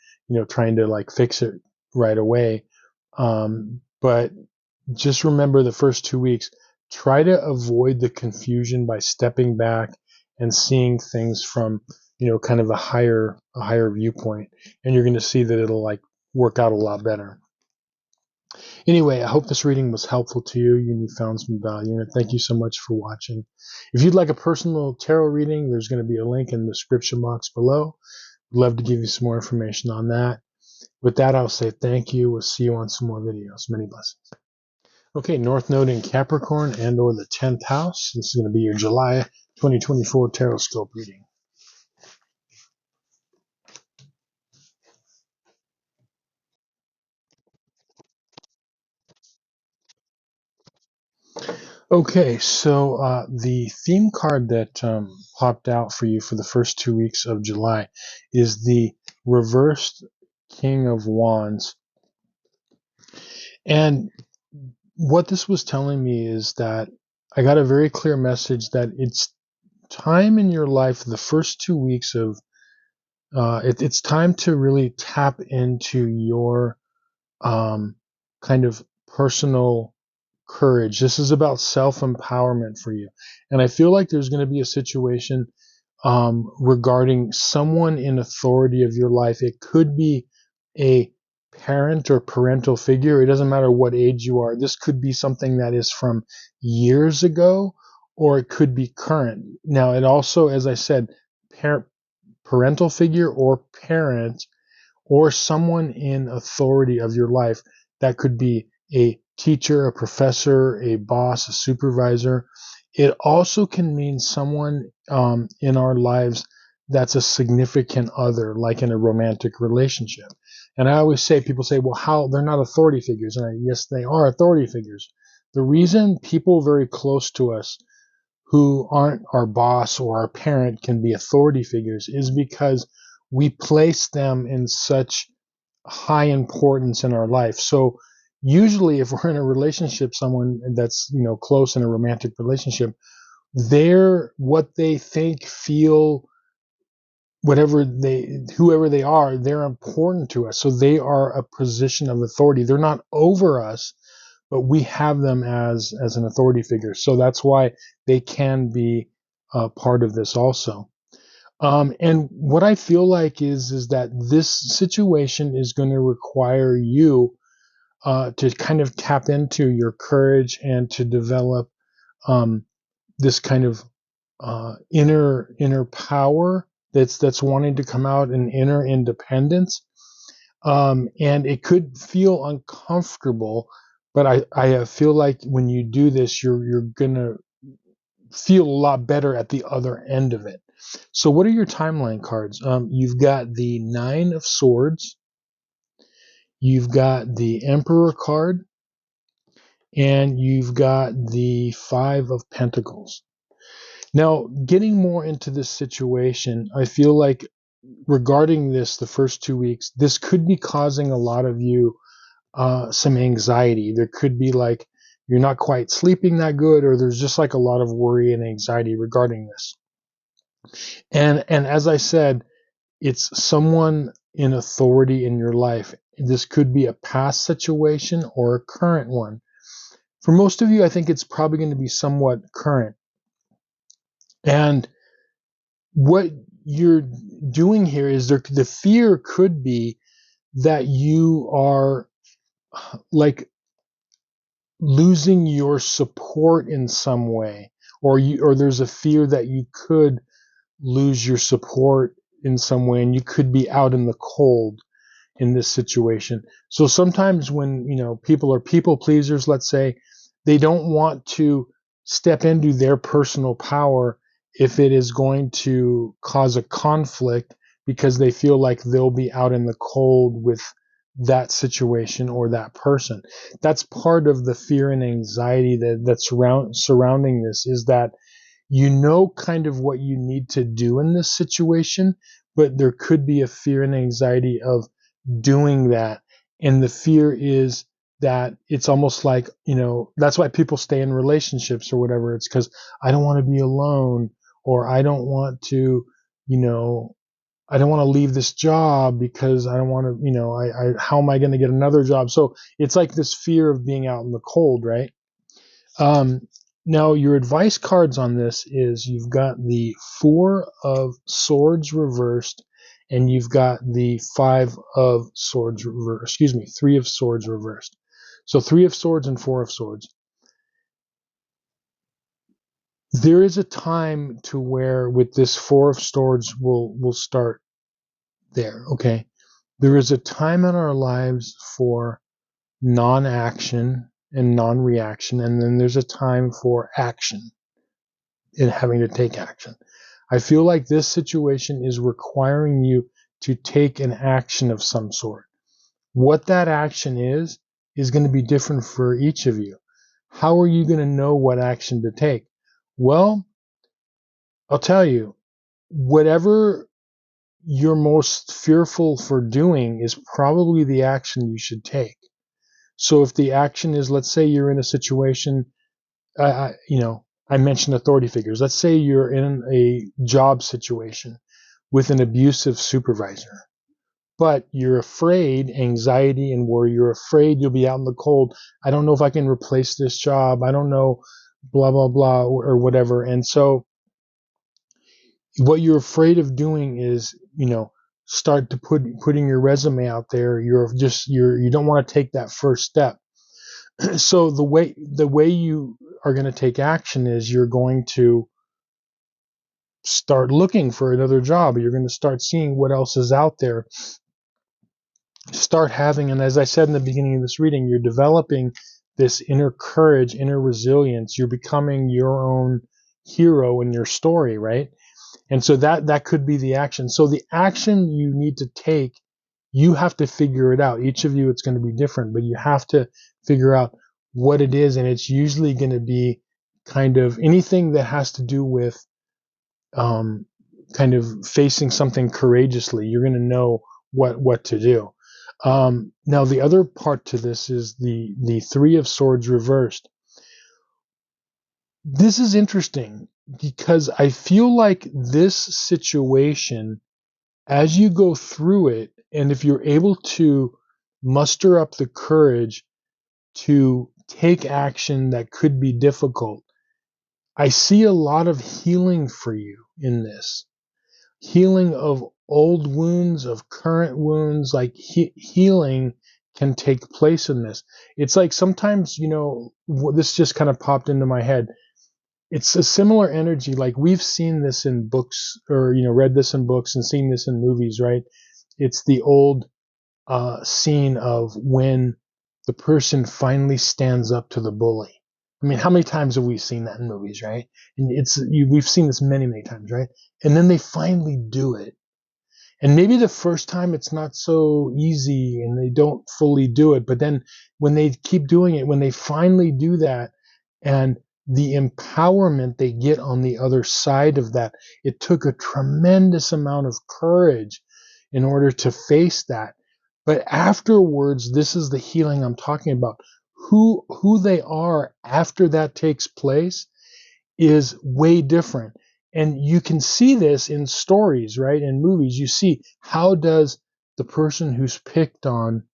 trying to like fix it right away. But just remember the first 2 weeks, try to avoid the confusion by stepping back and seeing things from, kind of a higher viewpoint, and you're going to see that it'll like work out a lot better. Anyway, I hope this reading was helpful to you and you found some value in it. Thank you so much for watching. If you'd like a personal tarot reading, there's going to be a link in the description box below. I'd love to give you some more information on that. With that, I'll say thank you. We'll see you on some more videos. Many blessings. Okay, North Node in Capricorn and or the 10th house. This is going to be your July 2024 tarot scope reading. Okay, so the theme card that popped out for you for the first 2 weeks of July is the reversed King of Wands. And what this was telling me is that I got a very clear message that it's time in your life, the first 2 weeks of, it's time to really tap into your kind of personal courage. This is about self-empowerment for you. And I feel like there's going to be a situation regarding someone in authority of your life. It could be a parent or parental figure. It doesn't matter what age you are. This could be something that is from years ago, or it could be current. Now, it also, as I said, parental figure or parent or someone in authority of your life. That could be a teacher, a professor, a boss, a supervisor. It also can mean someone in our lives that's a significant other, like in a romantic relationship. And I always say, people say, well, how? They're not authority figures. And yes, they are authority figures. The reason people very close to us who aren't our boss or our parent can be authority figures is because we place them in such high importance in our life. So usually if we're in a relationship, someone that's, close in a romantic relationship, they're what they think, feel, whoever they are, they're important to us. So they are a position of authority. They're not over us, but we have them as an authority figure. So that's why they can be part of this also. And what I feel like is that this situation is going to require you to kind of tap into your courage and to develop this kind of inner power that's wanting to come out, and inner independence. And it could feel uncomfortable, but I feel like when you do this, you're gonna feel a lot better at the other end of it. So what are your timeline cards? You've got the 9 of Swords, you've got the Emperor card, and you've got the 5 of Pentacles. Now, getting more into this situation, I feel like regarding this, the first 2 weeks, this could be causing a lot of you some anxiety. There could be like you're not quite sleeping that good, or there's just like a lot of worry and anxiety regarding this. And as I said, it's someone in authority in your life. This could be a past situation or a current one. For most of you, I think it's probably going to be somewhat current. And what you're doing here is the fear could be that you are like losing your support in some way, or there's a fear that you could lose your support in some way, and you could be out in the cold in this situation. So sometimes when, people are people pleasers, let's say, they don't want to step into their personal power if it is going to cause a conflict, because they feel like they'll be out in the cold with that situation or that person. That's part of the fear and anxiety that's surrounding this, is that kind of what you need to do in this situation, but there could be a fear and anxiety of doing that. And the fear is that it's almost like, that's why people stay in relationships or whatever. It's because I don't want to be alone, or I don't want to, I don't want to leave this job because I don't want to, how am I going to get another job? So it's like this fear of being out in the cold, right? Now, your advice cards on this is you've got the Four of Swords reversed, and you've got the Five of Swords reversed. Excuse me, Three of Swords reversed. So Three of Swords and Four of Swords. There is a time to where with this Four of Swords we'll start there, okay? There is a time in our lives for non-action and non-reaction, and then there's a time for action and having to take action. I feel like this situation is requiring you to take an action of some sort. What that action is going to be different for each of you. How are you going to know what action to take? Well, I'll tell you, whatever you're most fearful for doing is probably the action you should take. So if the action is, let's say you're in a situation, I mentioned authority figures. Let's say you're in a job situation with an abusive supervisor, but you're afraid, anxiety and worry, you're afraid you'll be out in the cold. I don't know if I can replace this job. I don't know, blah, blah, blah, or whatever. And so what you're afraid of doing is, start to putting your resume out there. You don't want to take that first step. So the way you are going to take action is you're going to start looking for another job. You're going to start seeing what else is out there. Start having, and as I said in the beginning of this reading, you're developing this inner courage, inner resilience. You're becoming your own hero in your story, right? And so that could be the action. So the action you need to take, you have to figure it out. Each of you, it's going to be different, but you have to figure out what it is. And it's usually going to be kind of anything that has to do with kind of facing something courageously. You're going to know what to do. Now, the other part to this is the Three of Swords reversed. This is interesting because I feel like this situation, as you go through it, and if you're able to muster up the courage to take action that could be difficult, I see a lot of healing for you in this. Healing of old wounds, of current wounds, like healing can take place in this. It's like sometimes, this just kind of popped into my head. It's a similar energy. Like we've seen this in books or, read this in books and seen this in movies, right? It's the old scene of when the person finally stands up to the bully. I mean, how many times have we seen that in movies, right? And we've seen this many, many times, right? And then they finally do it. And maybe the first time it's not so easy and they don't fully do it. But then when they keep doing it, when they finally do that and the empowerment they get on the other side of that, it took a tremendous amount of courage in order to face that. But afterwards, this is the healing I'm talking about. Who they are after that takes place is way different. And you can see this in stories, right? In movies, you see how does the person who's picked on,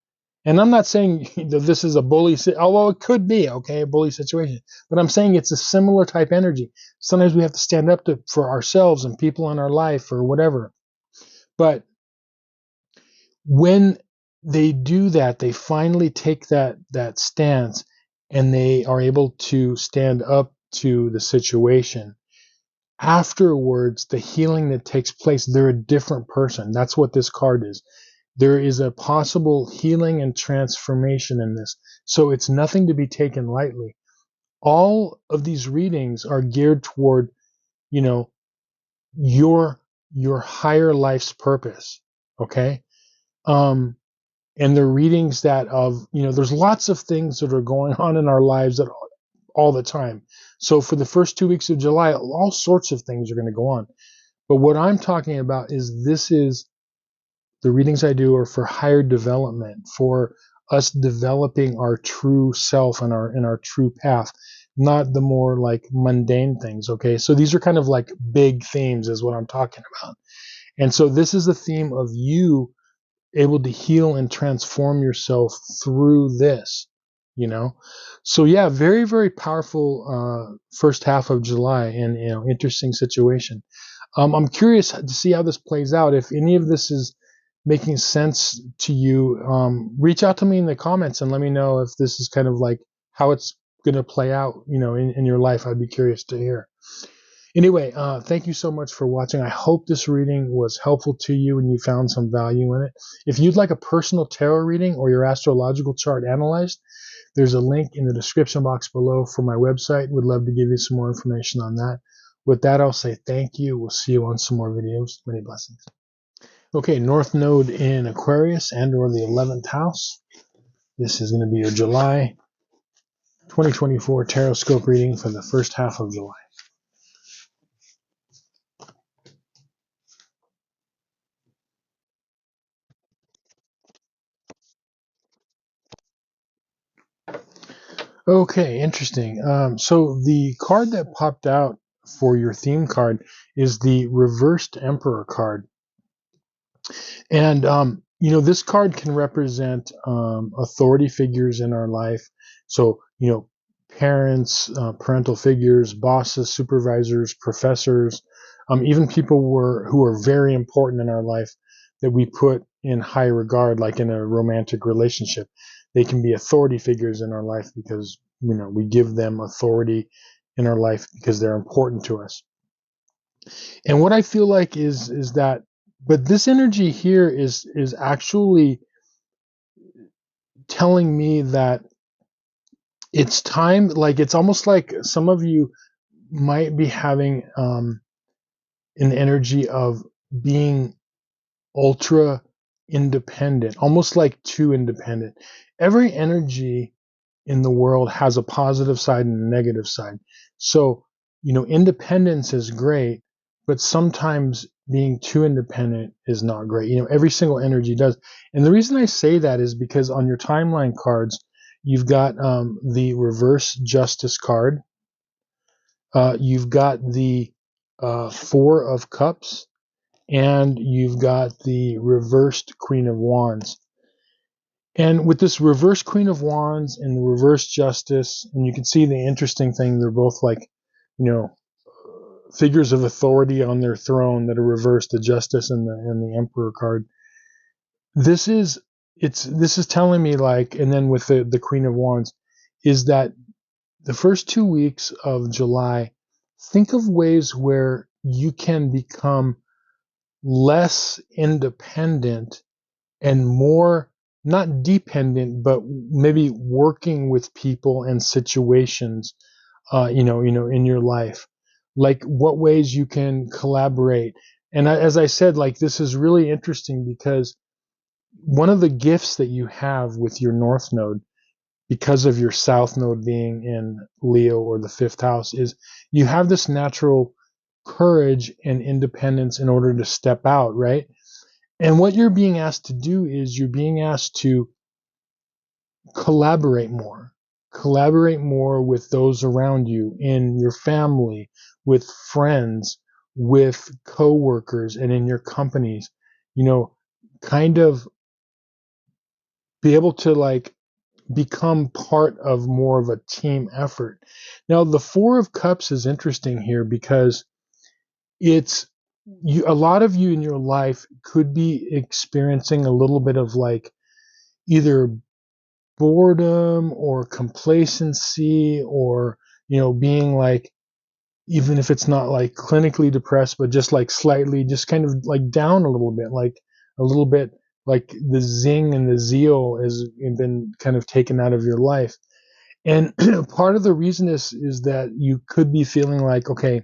and I'm not saying that this is a bully, although it could be, okay, a bully situation, but I'm saying it's a similar type energy. Sometimes we have to stand up for ourselves and people in our life or whatever. But when they do that, they finally take that stance and they are able to stand up to the situation. Afterwards, the healing that takes place, they're a different person. That's what this card is. There is a possible healing and transformation in this. So it's nothing to be taken lightly. All of these readings are geared toward, your higher life's purpose. Okay? And they're readings that there's lots of things that are going on in our lives that all the time. So for the first 2 weeks of July, all sorts of things are going to go on. But what I'm talking about is the readings I do are for higher development, for us developing our true self and our true path, not the more like mundane things. Okay. So these are kind of like big themes is what I'm talking about. And so this is the theme of you able to heal and transform yourself through this, you know. So yeah, very, very powerful first half of July, and interesting situation. I'm curious to see how this plays out. If any of this is making sense to you, reach out to me in the comments and let me know if this is kind of like how it's going to play out, in your life. I'd be curious to hear. Anyway, thank you so much for watching. I hope this reading was helpful to you and you found some value in it. If you'd like a personal tarot reading or your astrological chart analyzed, there's a link in the description box below for my website. Would love to give you some more information on that. With that, I'll say thank you. We'll see you on some more videos. Many blessings. Okay, North Node in Aquarius and or the 11th house. This is going to be your July 2024 tarot scope reading for the first half of July. Okay, interesting. So the card that popped out for your theme card is the reversed Emperor card. And, this card can represent authority figures in our life. So, parents, parental figures, bosses, supervisors, professors, even people who are very important in our life that we put in high regard, like in a romantic relationship. They can be authority figures in our life because, we give them authority in our life because they're important to us. And what I feel like is that, but this energy here is actually telling me that it's time. Like, it's almost like some of you might be having an energy of being ultra independent, almost like too independent. Every energy in the world has a positive side and a negative side. So, independence is great, but sometimes being too independent is not great. Every single energy does. And the reason I say that is because on your timeline cards, you've got the reverse justice card. You've got the Four of Cups, and you've got the reversed Queen of Wands. And with this reverse Queen of Wands and the reverse Justice, and you can see the interesting thing, they're both like, figures of authority on their throne that are reversed, the Justice and the Emperor card. This is telling me, like, and then with the Queen of Wands, is that the first 2 weeks of July, think of ways where you can become less independent and more, not dependent, but maybe working with people and situations, in your life, like what ways you can collaborate. And as I said, like, this is really interesting because one of the gifts that you have with your North Node, because of your South Node being in Leo or the 5th house, is you have this natural courage and independence in order to step out, right? And what you're being asked to do is you're being asked to collaborate more. Collaborate more with those around you, in your family, with friends, with coworkers, and in your companies. Kind of be able to, like, become part of more of a team effort. Now, the Four of Cups is interesting here because it's a lot of you in your life could be experiencing a little bit of, like, either boredom or complacency, or being like, even if it's not like clinically depressed, but just like slightly, just kind of like down a little bit, like a little bit, like the zing and the zeal has been kind of taken out of your life. And part of the reason is that you could be feeling like, okay,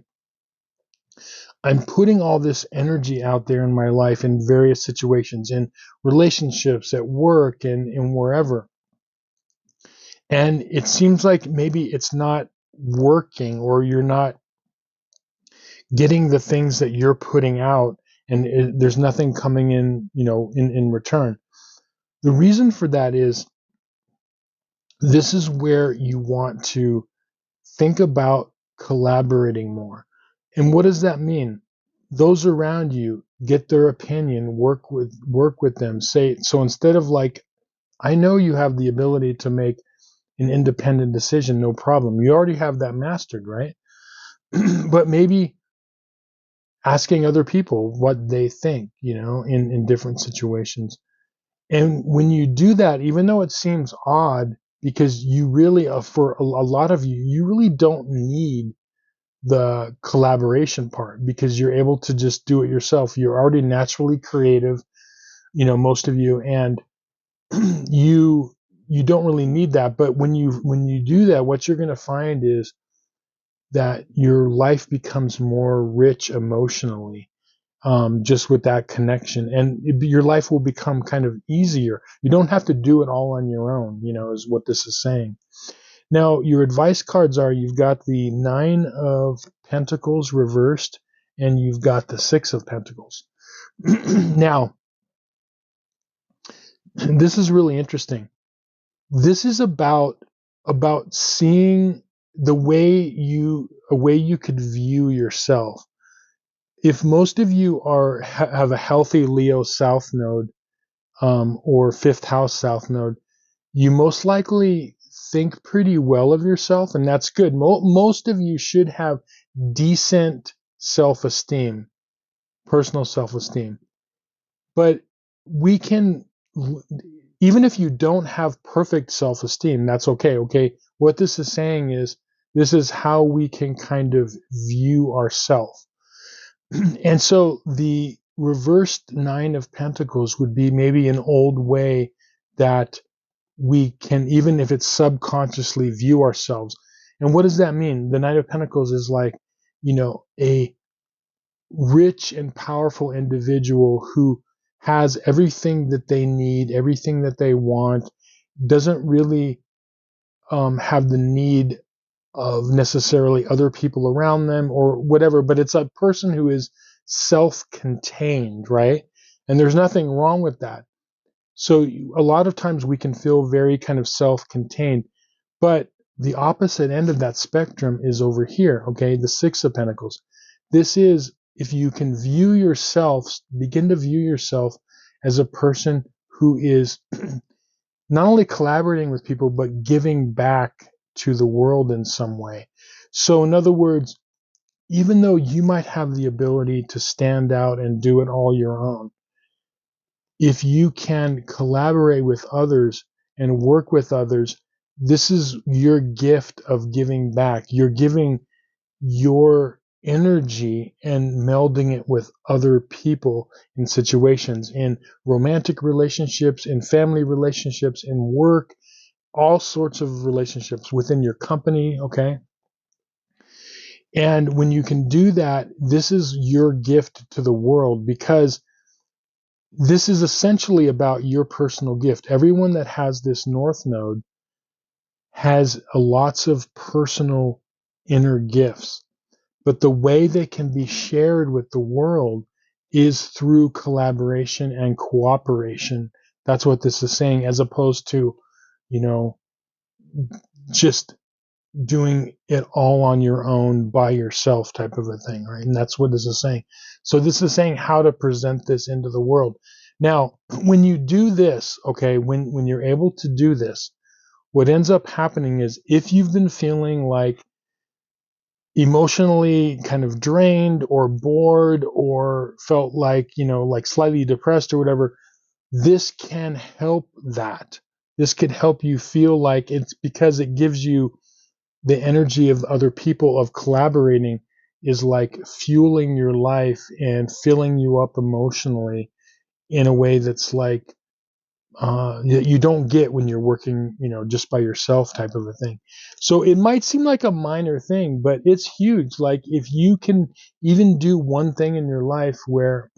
I'm putting all this energy out there in my life in various situations, in relationships, at work, and wherever. And it seems like maybe it's not working, or you're not getting the things that you're putting out, and there's nothing coming in, in return. The reason for that is, this is where you want to think about collaborating more. And what does that mean? Those around you, get their opinion, work with them. Say, so instead of, like, I know you have the ability to make an independent decision, no problem. You already have that mastered, right? But maybe asking other people what they think, in different situations. And when you do that, even though it seems odd, because you really, for a lot of you, you really don't need the collaboration part because you're able to just do it yourself. You're already naturally creative, most of you, and you don't really need that. But when you do that, what you're going to find is that your life becomes more rich emotionally, just with that connection, and your life will become kind of easier. You don't have to do it all on your own, is what this is saying. Now, your advice cards are, you've got the Nine of Pentacles reversed, and you've got the Six of Pentacles. Now, this is really interesting. This is about seeing a way you could view yourself. If most of you have a healthy Leo South Node, or fifth house South Node, you most likely think pretty well of yourself, and that's good. Most of you should have decent self-esteem, personal self-esteem. But we can, even if you don't have perfect self-esteem, that's okay. Okay, what this is saying is, this is how we can kind of view ourselves. And so the reversed Nine of Pentacles would be maybe an old way that we can, even if it's subconsciously, view ourselves. And what does that mean? The Knight of Pentacles is like, a rich and powerful individual who has everything that they need, everything that they want, doesn't really have the need of necessarily other people around them or whatever, but it's a person who is self-contained, right? And there's nothing wrong with that. So a lot of times we can feel very kind of self-contained, but the opposite end of that spectrum is over here, okay? The Six of Pentacles. This is, if you can begin to view yourself as a person who is not only collaborating with people, but giving back to the world in some way. So in other words, even though you might have the ability to stand out and do it all your own, if you can collaborate with others and work with others, this is your gift of giving back. You're giving your energy and melding it with other people in situations, in romantic relationships, in family relationships, in work, all sorts of relationships within your company, okay? And when you can do that, this is your gift to the world, because this is essentially about your personal gift. Everyone that has this North Node has lots of personal inner gifts, but the way they can be shared with the world is through collaboration and cooperation. That's what this is saying, as opposed to, just doing it all on your own by yourself type of a thing, right? And that's what this is saying. So this is saying how to present this into the world. Now, when you do this, okay, when you're able to do this, what ends up happening is, if you've been feeling like emotionally kind of drained or bored or felt like, like slightly depressed or whatever, this can help that. This could help you feel like it's, because it gives you the energy of other people, of collaborating, is like fueling your life and filling you up emotionally in a way that's like, that you don't get when you're working, just by yourself type of a thing. So it might seem like a minor thing, but it's huge. Like, if you can even do one thing in your life where,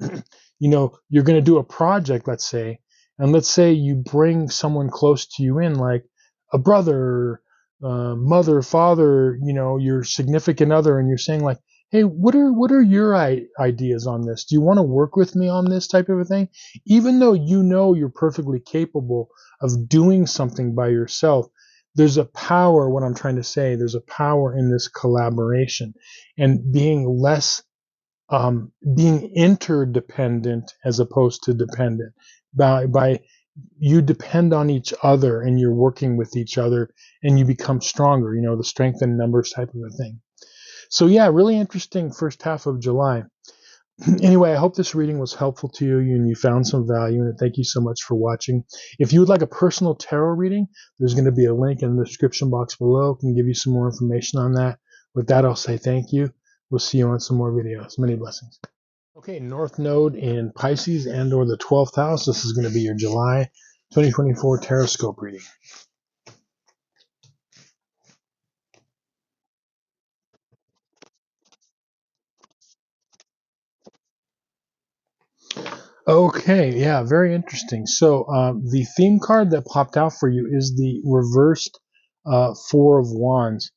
you're going to do a project, let's say, and let's say you bring someone close to you in, like a brother, mother, father, your significant other, and you're saying like, hey, what are your ideas on this? Do you want to work with me on this type of a thing? Even though you're perfectly capable of doing something by yourself, there's a power, what I'm trying to say, there's a power in this collaboration and being less, being interdependent as opposed to dependent, by you depend on each other and you're working with each other and you become stronger, the strength in numbers type of a thing. So yeah, really interesting first half of July. Anyway, I hope this reading was helpful to you and you found some value in it. Thank you so much for watching. If you would like a personal tarot reading, there's going to be a link in the description box below. I can give you some more information on that. With that, I'll say thank you. We'll see you on some more videos. Many blessings. Okay, North Node in Pisces and or the 12th house. This is going to be your July 2024 Tarot Scope reading. Okay, yeah, very interesting. So the theme card that popped out for you is the reversed Four of Wands.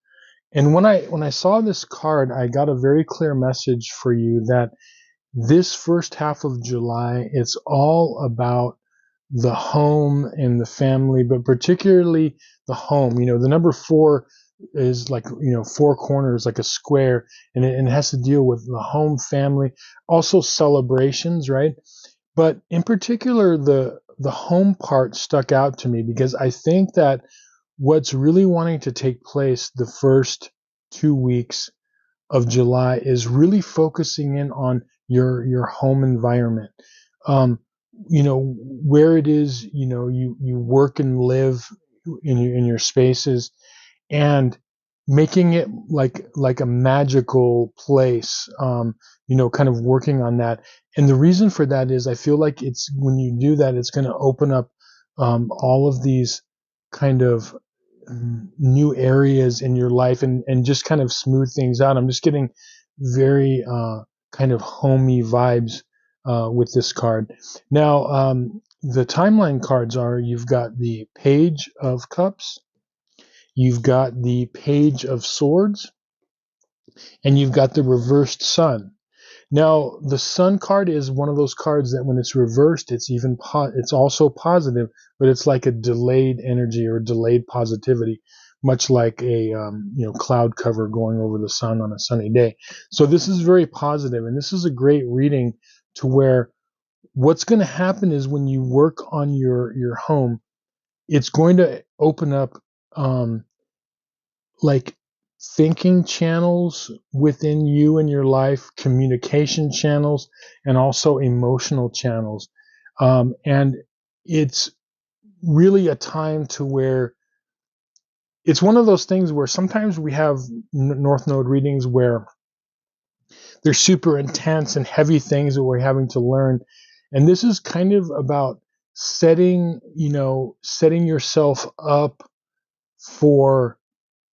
And when I saw this card, I got a very clear message for you that this first half of July, it's all about the home and the family, but particularly the home. The number four is like, four corners, like a square, and it has to deal with the home, family, also celebrations, right? But in particular, the home part stuck out to me because I think that what's really wanting to take place the first 2 weeks of July is really focusing in on your home environment. Um, where it is, you work and live in your spaces, and making it like a magical place. Kind of working on that. And the reason for that is I feel like it's when you do that, it's going to open up all of these kind of new areas in your life, and just kind of smooth things out. I'm just getting very kind of homey vibes with this card. Now, the timeline cards are, you've got the Page of Cups, you've got the Page of Swords, and you've got the reversed Sun. Now, the Sun card is one of those cards that when it's reversed, it's also positive, but it's like a delayed energy or delayed positivity, much like a cloud cover going over the sun on a sunny day. So this is very positive, and this is a great reading to where what's going to happen is when you work on your home, it's going to open up like thinking channels within you and your life, communication channels, and also emotional channels. And it's really a time to where it's one of those things where sometimes we have North Node readings where they're super intense and heavy things that we're having to learn. And this is kind of about setting yourself up for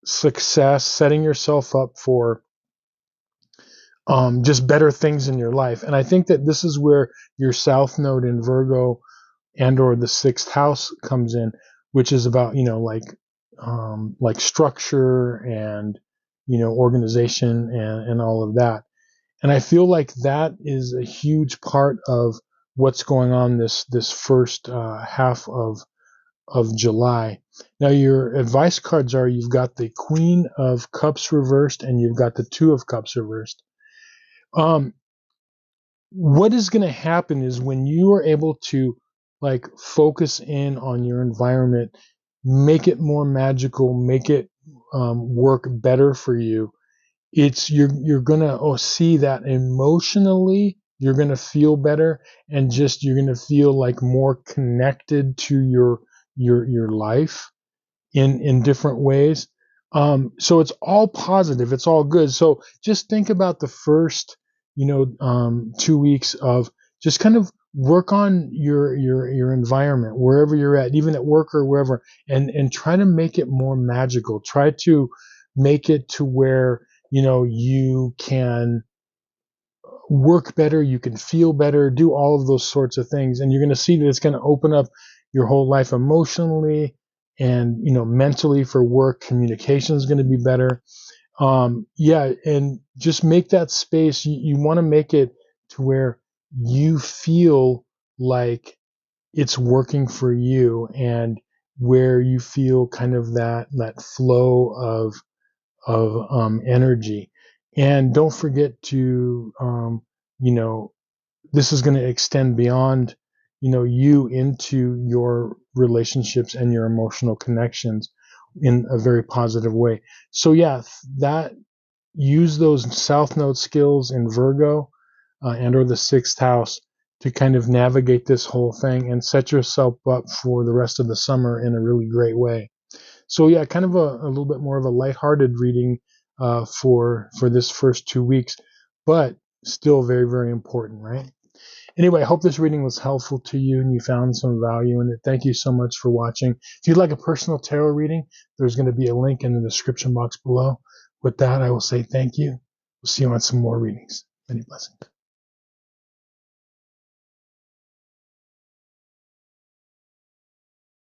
success, setting yourself up for just better things in your life. And I think that this is where your South Node in Virgo and or the sixth house comes in, which is about, like structure and, organization and all of that. And I feel like that is a huge part of what's going on this first half of July. Now, your advice cards are, you've got the Queen of Cups reversed and you've got the Two of Cups reversed. What is going to happen is when you are able to like focus in on your environment, make it more magical, make it work better for you. You're gonna see that emotionally you're gonna feel better, and just you're gonna feel like more connected to your life in different ways. So it's all positive, it's all good. So just think about the first 2 weeks of just kind of work on your environment wherever you're at, even at work or wherever, and try to make it more magical. Try to make it to where you can work better, you can feel better, do all of those sorts of things, and you're going to see that it's going to open up your whole life emotionally and mentally for work. Communication is going to be better. Yeah, and just make that space. You want to make it to where you feel like it's working for you, and where you feel kind of that flow of energy. And don't forget to, this is going to extend beyond you into your relationships and your emotional connections in a very positive way. So yeah, that use those south node skills in Virgo and or the sixth house to kind of navigate this whole thing and set yourself up for the rest of the summer in a really great way. So yeah, kind of a little bit more of a lighthearted reading for this first 2 weeks, but still very, very important, right? Anyway, I hope this reading was helpful to you and you found some value in it. Thank you so much for watching. If you'd like a personal tarot reading, there's going to be a link in the description box below. With that, I will say thank you. We'll see you on some more readings. Many blessings.